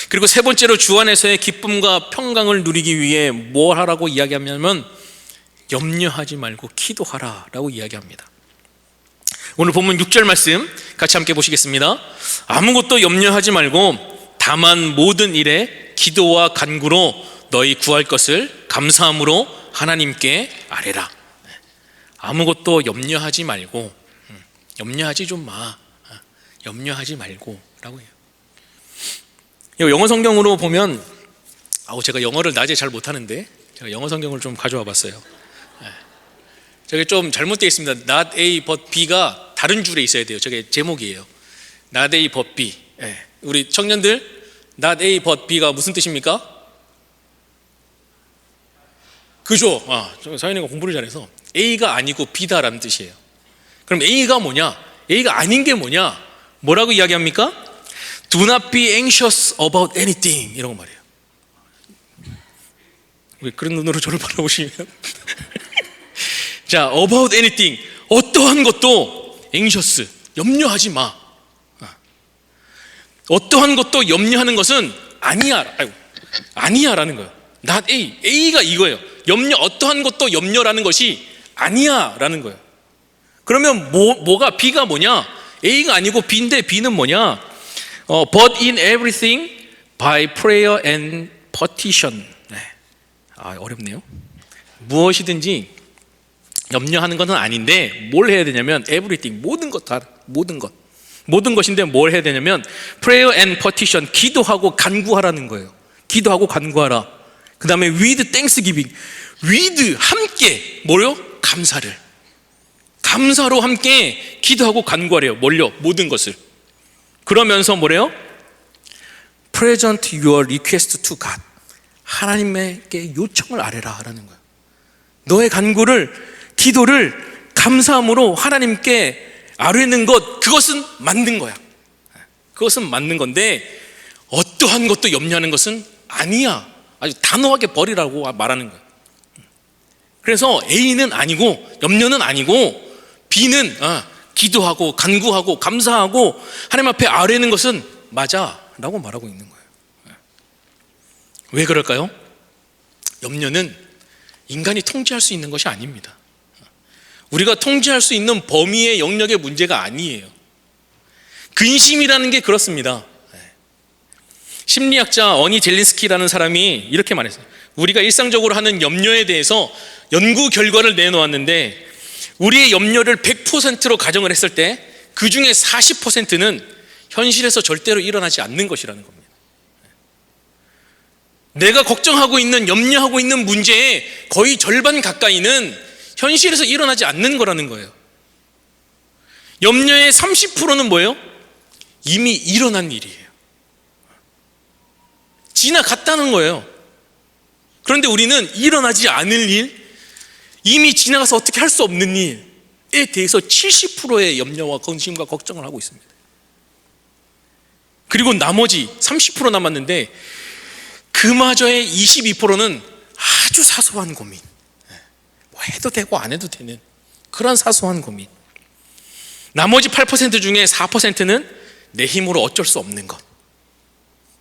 Speaker 7: 그리고 세 번째로 주 안에서의 기쁨과 평강을 누리기 위해 뭘 하라고 이야기하냐면 염려하지 말고 기도하라라고 이야기합니다. 오늘 본문 6절 말씀 같이 함께 보시겠습니다. 아무것도 염려하지 말고 다만 모든 일에 기도와 간구로 너희 구할 것을 감사함으로 하나님께 아뢰라. 아무것도 염려하지 말고, 염려하지 좀 마, 염려하지 말고 라고 해요. 영어 성경으로 보면, 제가 영어를 낮에 잘 못하는데 제가 영어 성경을 좀 가져와 봤어요. 저게 좀 잘못되어 있습니다. Not A but B가 다른 줄에 있어야 돼요. 저게 제목이에요. Not A but B. 우리 청년들, Not A but B가 무슨 뜻입니까? 그죠? 사연이가 공부를 잘해서 A가 아니고 B다라는 뜻이에요. 그럼 A가 뭐냐? A가 아닌 게 뭐냐? 뭐라고 이야기합니까? Do not be anxious about anything, 이런 거 말이에요. 왜 그런 눈으로 저를 바라보시면 자, about anything, 어떠한 것도 anxious, 염려하지 마. 어떠한 것도 염려하는 것은 아니야, 아니야라는 거예요. Not A, A가 이거예요. 어떠한 것도 염려라는 것이 아니야라는 거예요. 그러면 뭐가 B가 뭐냐? A가 아니고 B인데 B는 뭐냐? But in everything by prayer and petition. 어렵네요. 무엇이든지 염려하는 것은 아닌데 뭘 해야 되냐면 everything, 모든 것 다, 모든 것인데 뭘 해야 되냐면 prayer and petition, 기도하고 간구하라는 거예요. 기도하고 간구하라. 그 다음에 with thanksgiving, with 함께 뭐요? 감사로 함께 기도하고 간구하래요. 뭘요? 모든 것을. 그러면서 뭐래요? present your request to God, 하나님께 요청을 아뢰라 라는 거예요. 너의 간구를, 기도를 감사함으로 하나님께 아뢰는 것, 그것은 맞는 거야. 그것은 맞는 건데 어떠한 것도 염려하는 것은 아니야. 아주 단호하게 버리라고 말하는 거야. 그래서 A는 아니고 염려는 아니고 B는 기도하고 간구하고 감사하고 하나님 앞에 아뢰는 것은 맞아 라고 말하고 있는 거예요. 왜 그럴까요? 염려는 인간이 통제할 수 있는 것이 아닙니다. 우리가 통제할 수 있는 범위의 영역의 문제가 아니에요. 근심이라는 게 그렇습니다. 심리학자 어니 젤린스키라는 사람이 이렇게 말했어요. 우리가 일상적으로 하는 염려에 대해서 연구 결과를 내놓았는데 우리의 염려를 100%로 가정을 했을 때 그 중에 40%는 현실에서 절대로 일어나지 않는 것이라는 겁니다. 내가 걱정하고 있는, 염려하고 있는 문제의 거의 절반 가까이는 현실에서 일어나지 않는 거라는 거예요. 염려의 30%는 뭐예요? 이미 일어난 일이에요. 지나갔다는 거예요. 그런데 우리는 일어나지 않을 일, 이미 지나가서 어떻게 할 수 없는 일에 대해서 70%의 염려와 근심과 걱정을 하고 있습니다. 그리고 나머지 30% 남았는데 그마저의 22%는 아주 사소한 고민, 뭐 해도 되고 안 해도 되는 그런 사소한 고민. 나머지 8% 중에 4%는 내 힘으로 어쩔 수 없는 것,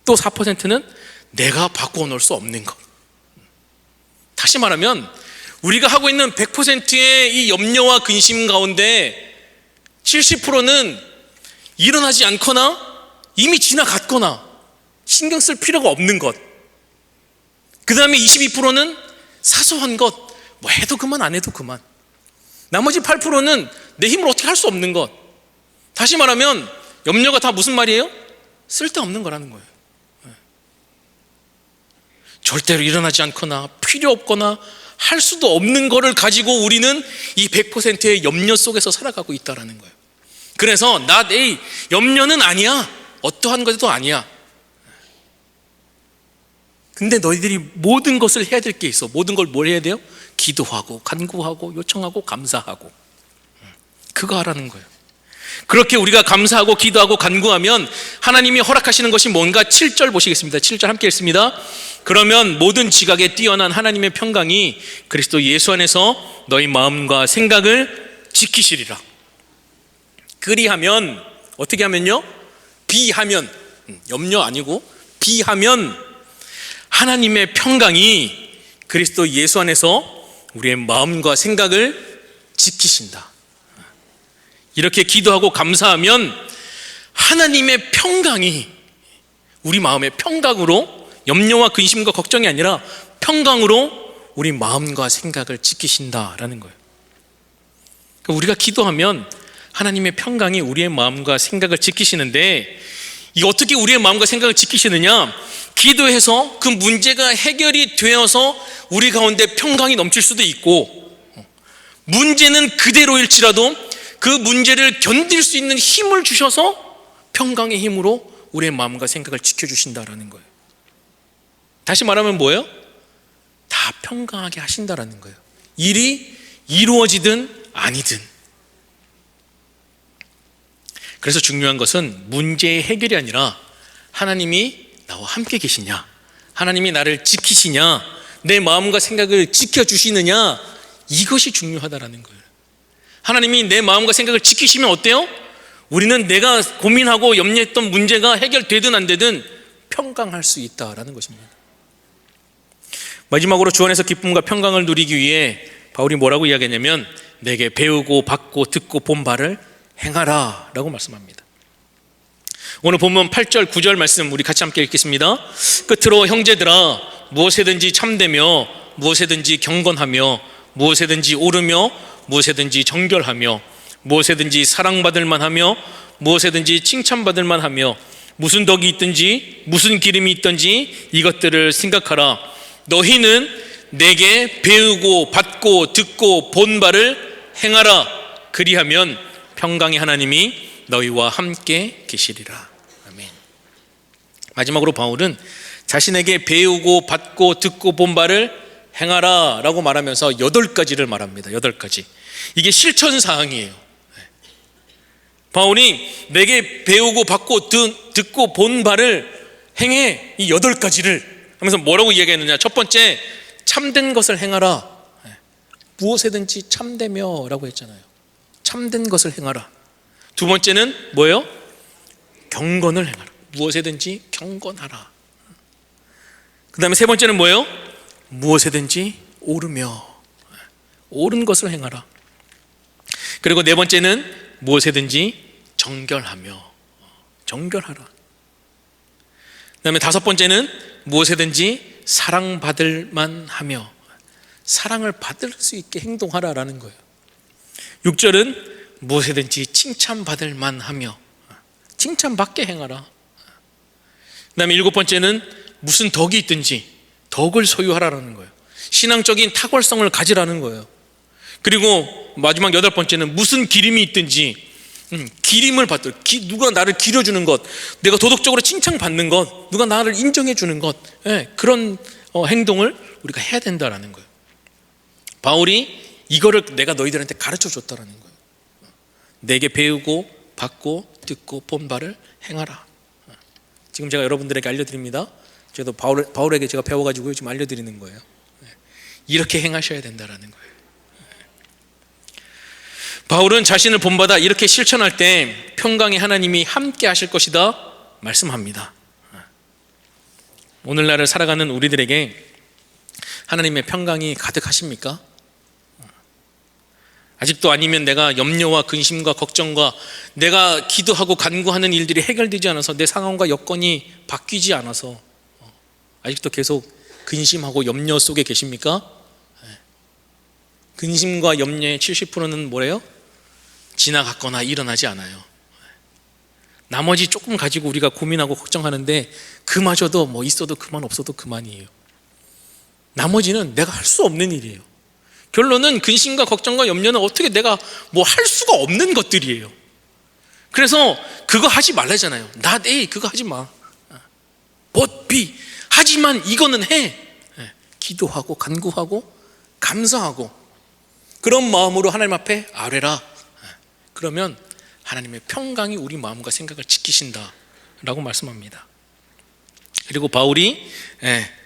Speaker 7: 또 4%는 내가 바꾸어 놓을 수 없는 것. 다시 말하면 우리가 하고 있는 100%의 이 염려와 근심 가운데 70%는 일어나지 않거나 이미 지나갔거나 신경 쓸 필요가 없는 것. 그 다음에 22%는 사소한 것, 뭐 해도 그만 안 해도 그만. 나머지 8%는 내 힘으로 어떻게 할 수 없는 것. 다시 말하면 염려가 다 무슨 말이에요? 쓸데없는 거라는 거예요. 절대로 일어나지 않거나 필요 없거나 할 수도 없는 거를 가지고 우리는 이 100%의 염려 속에서 살아가고 있다는 거예요. 그래서 내 염려는 아니야, 어떠한 것도 아니야. 근데 너희들이 모든 것을 해야 될 게 있어. 모든 걸 뭘 해야 돼요? 기도하고 간구하고 요청하고 감사하고, 그거 하라는 거예요. 그렇게 우리가 감사하고 기도하고 간구하면 하나님이 허락하시는 것이 뭔가 7절 보시겠습니다. 7절 함께 읽습니다. 그러면 모든 지각에 뛰어난 하나님의 평강이 그리스도 예수 안에서 너희 마음과 생각을 지키시리라. 그리하면, 어떻게 하면요? 비하면, 염려 아니고 비하면 하나님의 평강이 그리스도 예수 안에서 우리의 마음과 생각을 지키신다. 이렇게 기도하고 감사하면 하나님의 평강이 우리 마음의 평강으로, 염려와 근심과 걱정이 아니라 평강으로 우리 마음과 생각을 지키신다라는 거예요. 그러니까 우리가 기도하면 하나님의 평강이 우리의 마음과 생각을 지키시는데, 이 어떻게 우리의 마음과 생각을 지키시느냐? 기도해서 그 문제가 해결이 되어서 우리 가운데 평강이 넘칠 수도 있고, 문제는 그대로일지라도 그 문제를 견딜 수 있는 힘을 주셔서 평강의 힘으로 우리의 마음과 생각을 지켜주신다라는 거예요. 다시 말하면 뭐예요? 다 평강하게 하신다라는 거예요. 일이 이루어지든 아니든. 그래서 중요한 것은 문제의 해결이 아니라 하나님이 나와 함께 계시냐, 하나님이 나를 지키시냐, 내 마음과 생각을 지켜주시느냐, 이것이 중요하다라는 거예요. 하나님이 내 마음과 생각을 지키시면 어때요? 우리는 내가 고민하고 염려했던 문제가 해결되든 안 되든 평강할 수 있다라는 것입니다. 마지막으로 주 안에서 기쁨과 평강을 누리기 위해 바울이 뭐라고 이야기했냐면, 내게 배우고 받고 듣고 본 바를 행하라 라고 말씀합니다. 오늘 본문 8절 9절 말씀 우리 같이 함께 읽겠습니다. 끝으로 형제들아, 무엇에든지 참되며 무엇에든지 경건하며 무엇에든지 옳으며 무엇에든지 정결하며 무엇에든지 사랑받을 만하며 무엇에든지 칭찬받을 만하며 무슨 덕이 있든지 무슨 기름이 있든지 이것들을 생각하라. 너희는 내게 배우고 받고 듣고 본 바를 행하라. 그리하면 평강의 하나님이 너희와 함께 계시리라. 아멘. 마지막으로 바울은 자신에게 배우고 받고 듣고 본 바를 행하라 라고 말하면서 8가지를 말합니다. 8가지. 이게 실천사항이에요. 바울이 내게 배우고 받고 듣고 본 바를 행해, 이 8가지를 하면서 뭐라고 이야기했느냐. 첫 번째, 참된 것을 행하라. 무엇에든지 참되며 라고 했잖아요. 참된 것을 행하라. 두 번째는 뭐예요? 경건을 행하라. 무엇에든지 경건하라. 그 다음에 세 번째는 뭐예요? 무엇에든지 옳으며, 옳은 것을 행하라. 그리고 네 번째는 무엇에든지 정결하며, 정결하라. 그 다음에 다섯 번째는 무엇에든지 사랑받을 만하며, 사랑을 받을 수 있게 행동하라라는 거예요. 6절은 무엇에든지 칭찬받을 만하며, 칭찬받게 행하라. 그 다음에 7번째는 무슨 덕이 있든지 덕을 소유하라는 거예요. 신앙적인 탁월성을 가지라는 거예요. 그리고 마지막 8번째는 무슨 기름이 있든지 기림을 받도록, 누가 나를 기려주는 것, 내가 도덕적으로 칭찬받는 것, 누가 나를 인정해 주는 것, 그런 행동을 우리가 해야 된다라는 거예요. 바울이 이거를 내가 너희들한테 가르쳐 줬다라는 거예요. 내게 배우고 받고 듣고 본 바를 행하라. 지금 제가 여러분들에게 알려드립니다. 저도 바울에게 제가 배워가지고 지금 알려드리는 거예요. 이렇게 행하셔야 된다라는 거예요. 바울은 자신을 본받아 이렇게 실천할 때 평강의 하나님이 함께 하실 것이다 말씀합니다. 오늘날을 살아가는 우리들에게 하나님의 평강이 가득하십니까? 아직도 아니면 내가 염려와 근심과 걱정과 내가 기도하고 간구하는 일들이 해결되지 않아서 내 상황과 여건이 바뀌지 않아서 아직도 계속 근심하고 염려 속에 계십니까? 근심과 염려의 70%는 뭐래요? 지나갔거나 일어나지 않아요. 나머지 조금 가지고 우리가 고민하고 걱정하는데 그마저도 뭐 있어도 그만 없어도 그만이에요. 나머지는 내가 할 수 없는 일이에요. 결론은 근심과 걱정과 염려는 어떻게 내가 뭐 할 수가 없는 것들이에요. 그래서 그거 하지 말라잖아요. not A 그거 하지 마. but B 하지만 이거는 해. 기도하고 간구하고 감사하고 그런 마음으로 하나님 앞에 아뢰라. 그러면 하나님의 평강이 우리 마음과 생각을 지키신다라고 말씀합니다. 그리고 바울이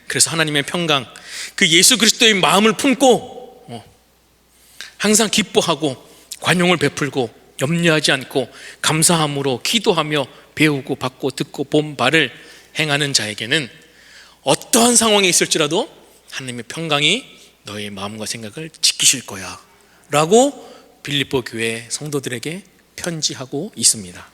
Speaker 7: 그래서 하나님의 평강, 그 예수 그리스도의 마음을 품고 항상 기뻐하고 관용을 베풀고 염려하지 않고 감사함으로 기도하며 배우고 받고 듣고 본 바를 행하는 자에게는 어떠한 상황에 있을지라도 하나님의 평강이 너의 마음과 생각을 지키실 거야 라고 빌립보 교회 성도들에게 편지하고 있습니다.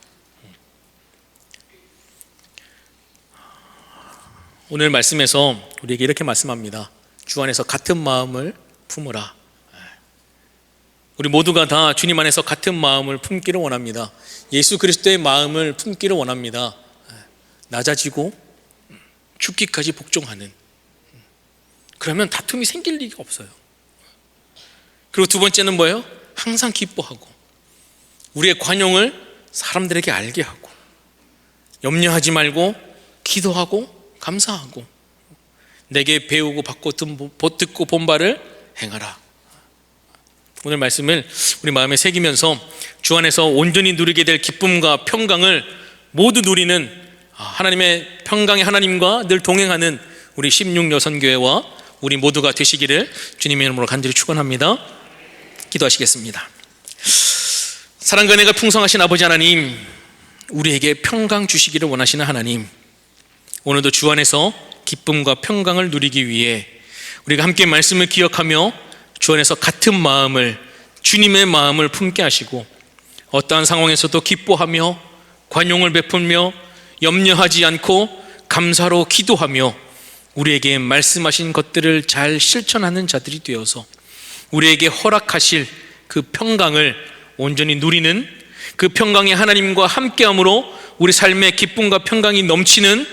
Speaker 7: 오늘 말씀에서 우리에게 이렇게 말씀합니다. 주 안에서 같은 마음을 품으라. 우리 모두가 다 주님 안에서 같은 마음을 품기를 원합니다. 예수 그리스도의 마음을 품기를 원합니다. 낮아지고 죽기까지 복종하는. 그러면 다툼이 생길 리가 없어요. 그리고 두 번째는 뭐예요? 항상 기뻐하고 우리의 관용을 사람들에게 알게 하고 염려하지 말고 기도하고 감사하고 내게 배우고 받고 듣고 본 바를 행하라. 오늘 말씀을 우리 마음에 새기면서 주 안에서 온전히 누리게 될 기쁨과 평강을 모두 누리는 하나님의 평강의 하나님과 늘 동행하는 우리 16여선교회와 우리 모두가 되시기를 주님의 이름으로 간절히 축원합니다. 기도하시겠습니다. 사랑과 은혜가 풍성하신 아버지 하나님, 우리에게 평강 주시기를 원하시는 하나님, 오늘도 주 안에서 기쁨과 평강을 누리기 위해 우리가 함께 말씀을 기억하며 주 안에서 같은 마음을, 주님의 마음을 품게 하시고 어떠한 상황에서도 기뻐하며 관용을 베풀며 염려하지 않고 감사로 기도하며 우리에게 말씀하신 것들을 잘 실천하는 자들이 되어서 우리에게 허락하실 그 평강을 온전히 누리는, 그 평강의 하나님과 함께함으로 우리 삶의 기쁨과 평강이 넘치는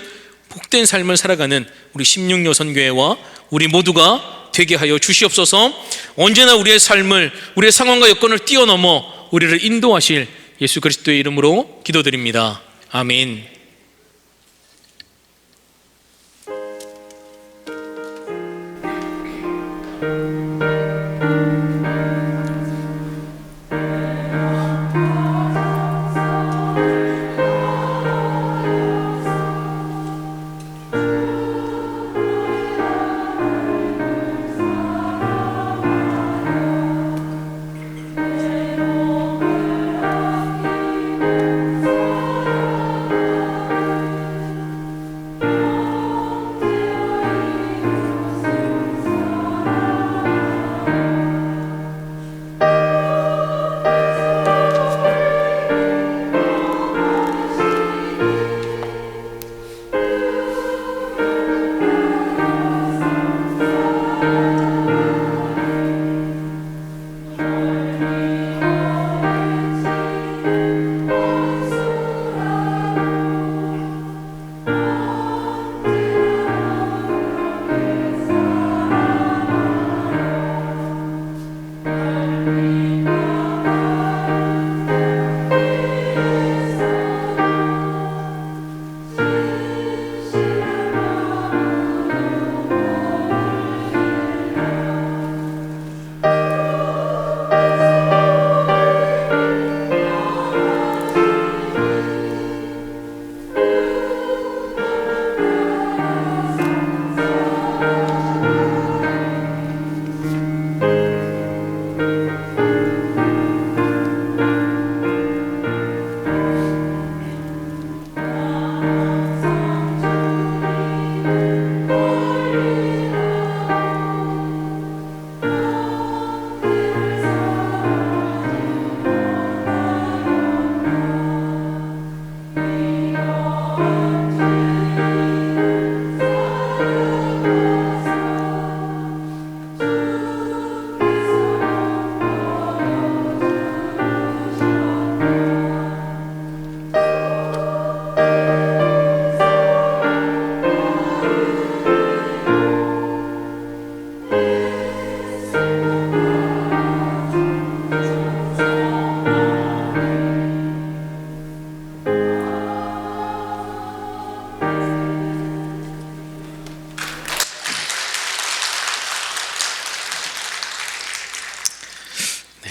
Speaker 7: 복된 삶을 살아가는 우리 16여선교회와 우리 모두가 되게 하여 주시옵소서. 언제나 우리의 삶을, 우리의 상황과 여건을 뛰어넘어 우리를 인도하실 예수 그리스도의 이름으로 기도드립니다. 아멘.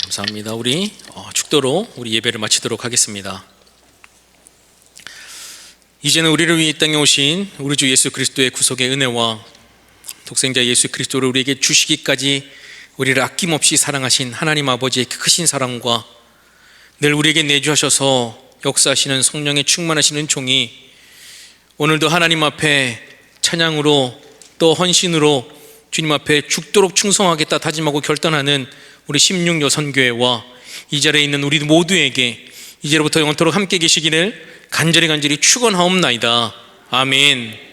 Speaker 7: 감사합니다. 우리 축도로 우리 예배를 마치도록 하겠습니다. 이제는 우리를 위해 이 땅에 오신 우리 주 예수 그리스도의 구속의 은혜와 독생자 예수 그리스도를 우리에게 주시기까지 우리를 아낌없이 사랑하신 하나님 아버지의 크신 사랑과 늘 우리에게 내주하셔서 역사하시는 성령의 충만하신 은총이 오늘도 하나님 앞에 찬양으로 또 헌신으로 주님 앞에 죽도록 충성하겠다 다짐하고 결단하는 우리 16여선교회와 이 자리에 있는 우리 모두에게 이제로부터 영원토록 함께 계시기를 간절히 축원하옵나이다. 아멘.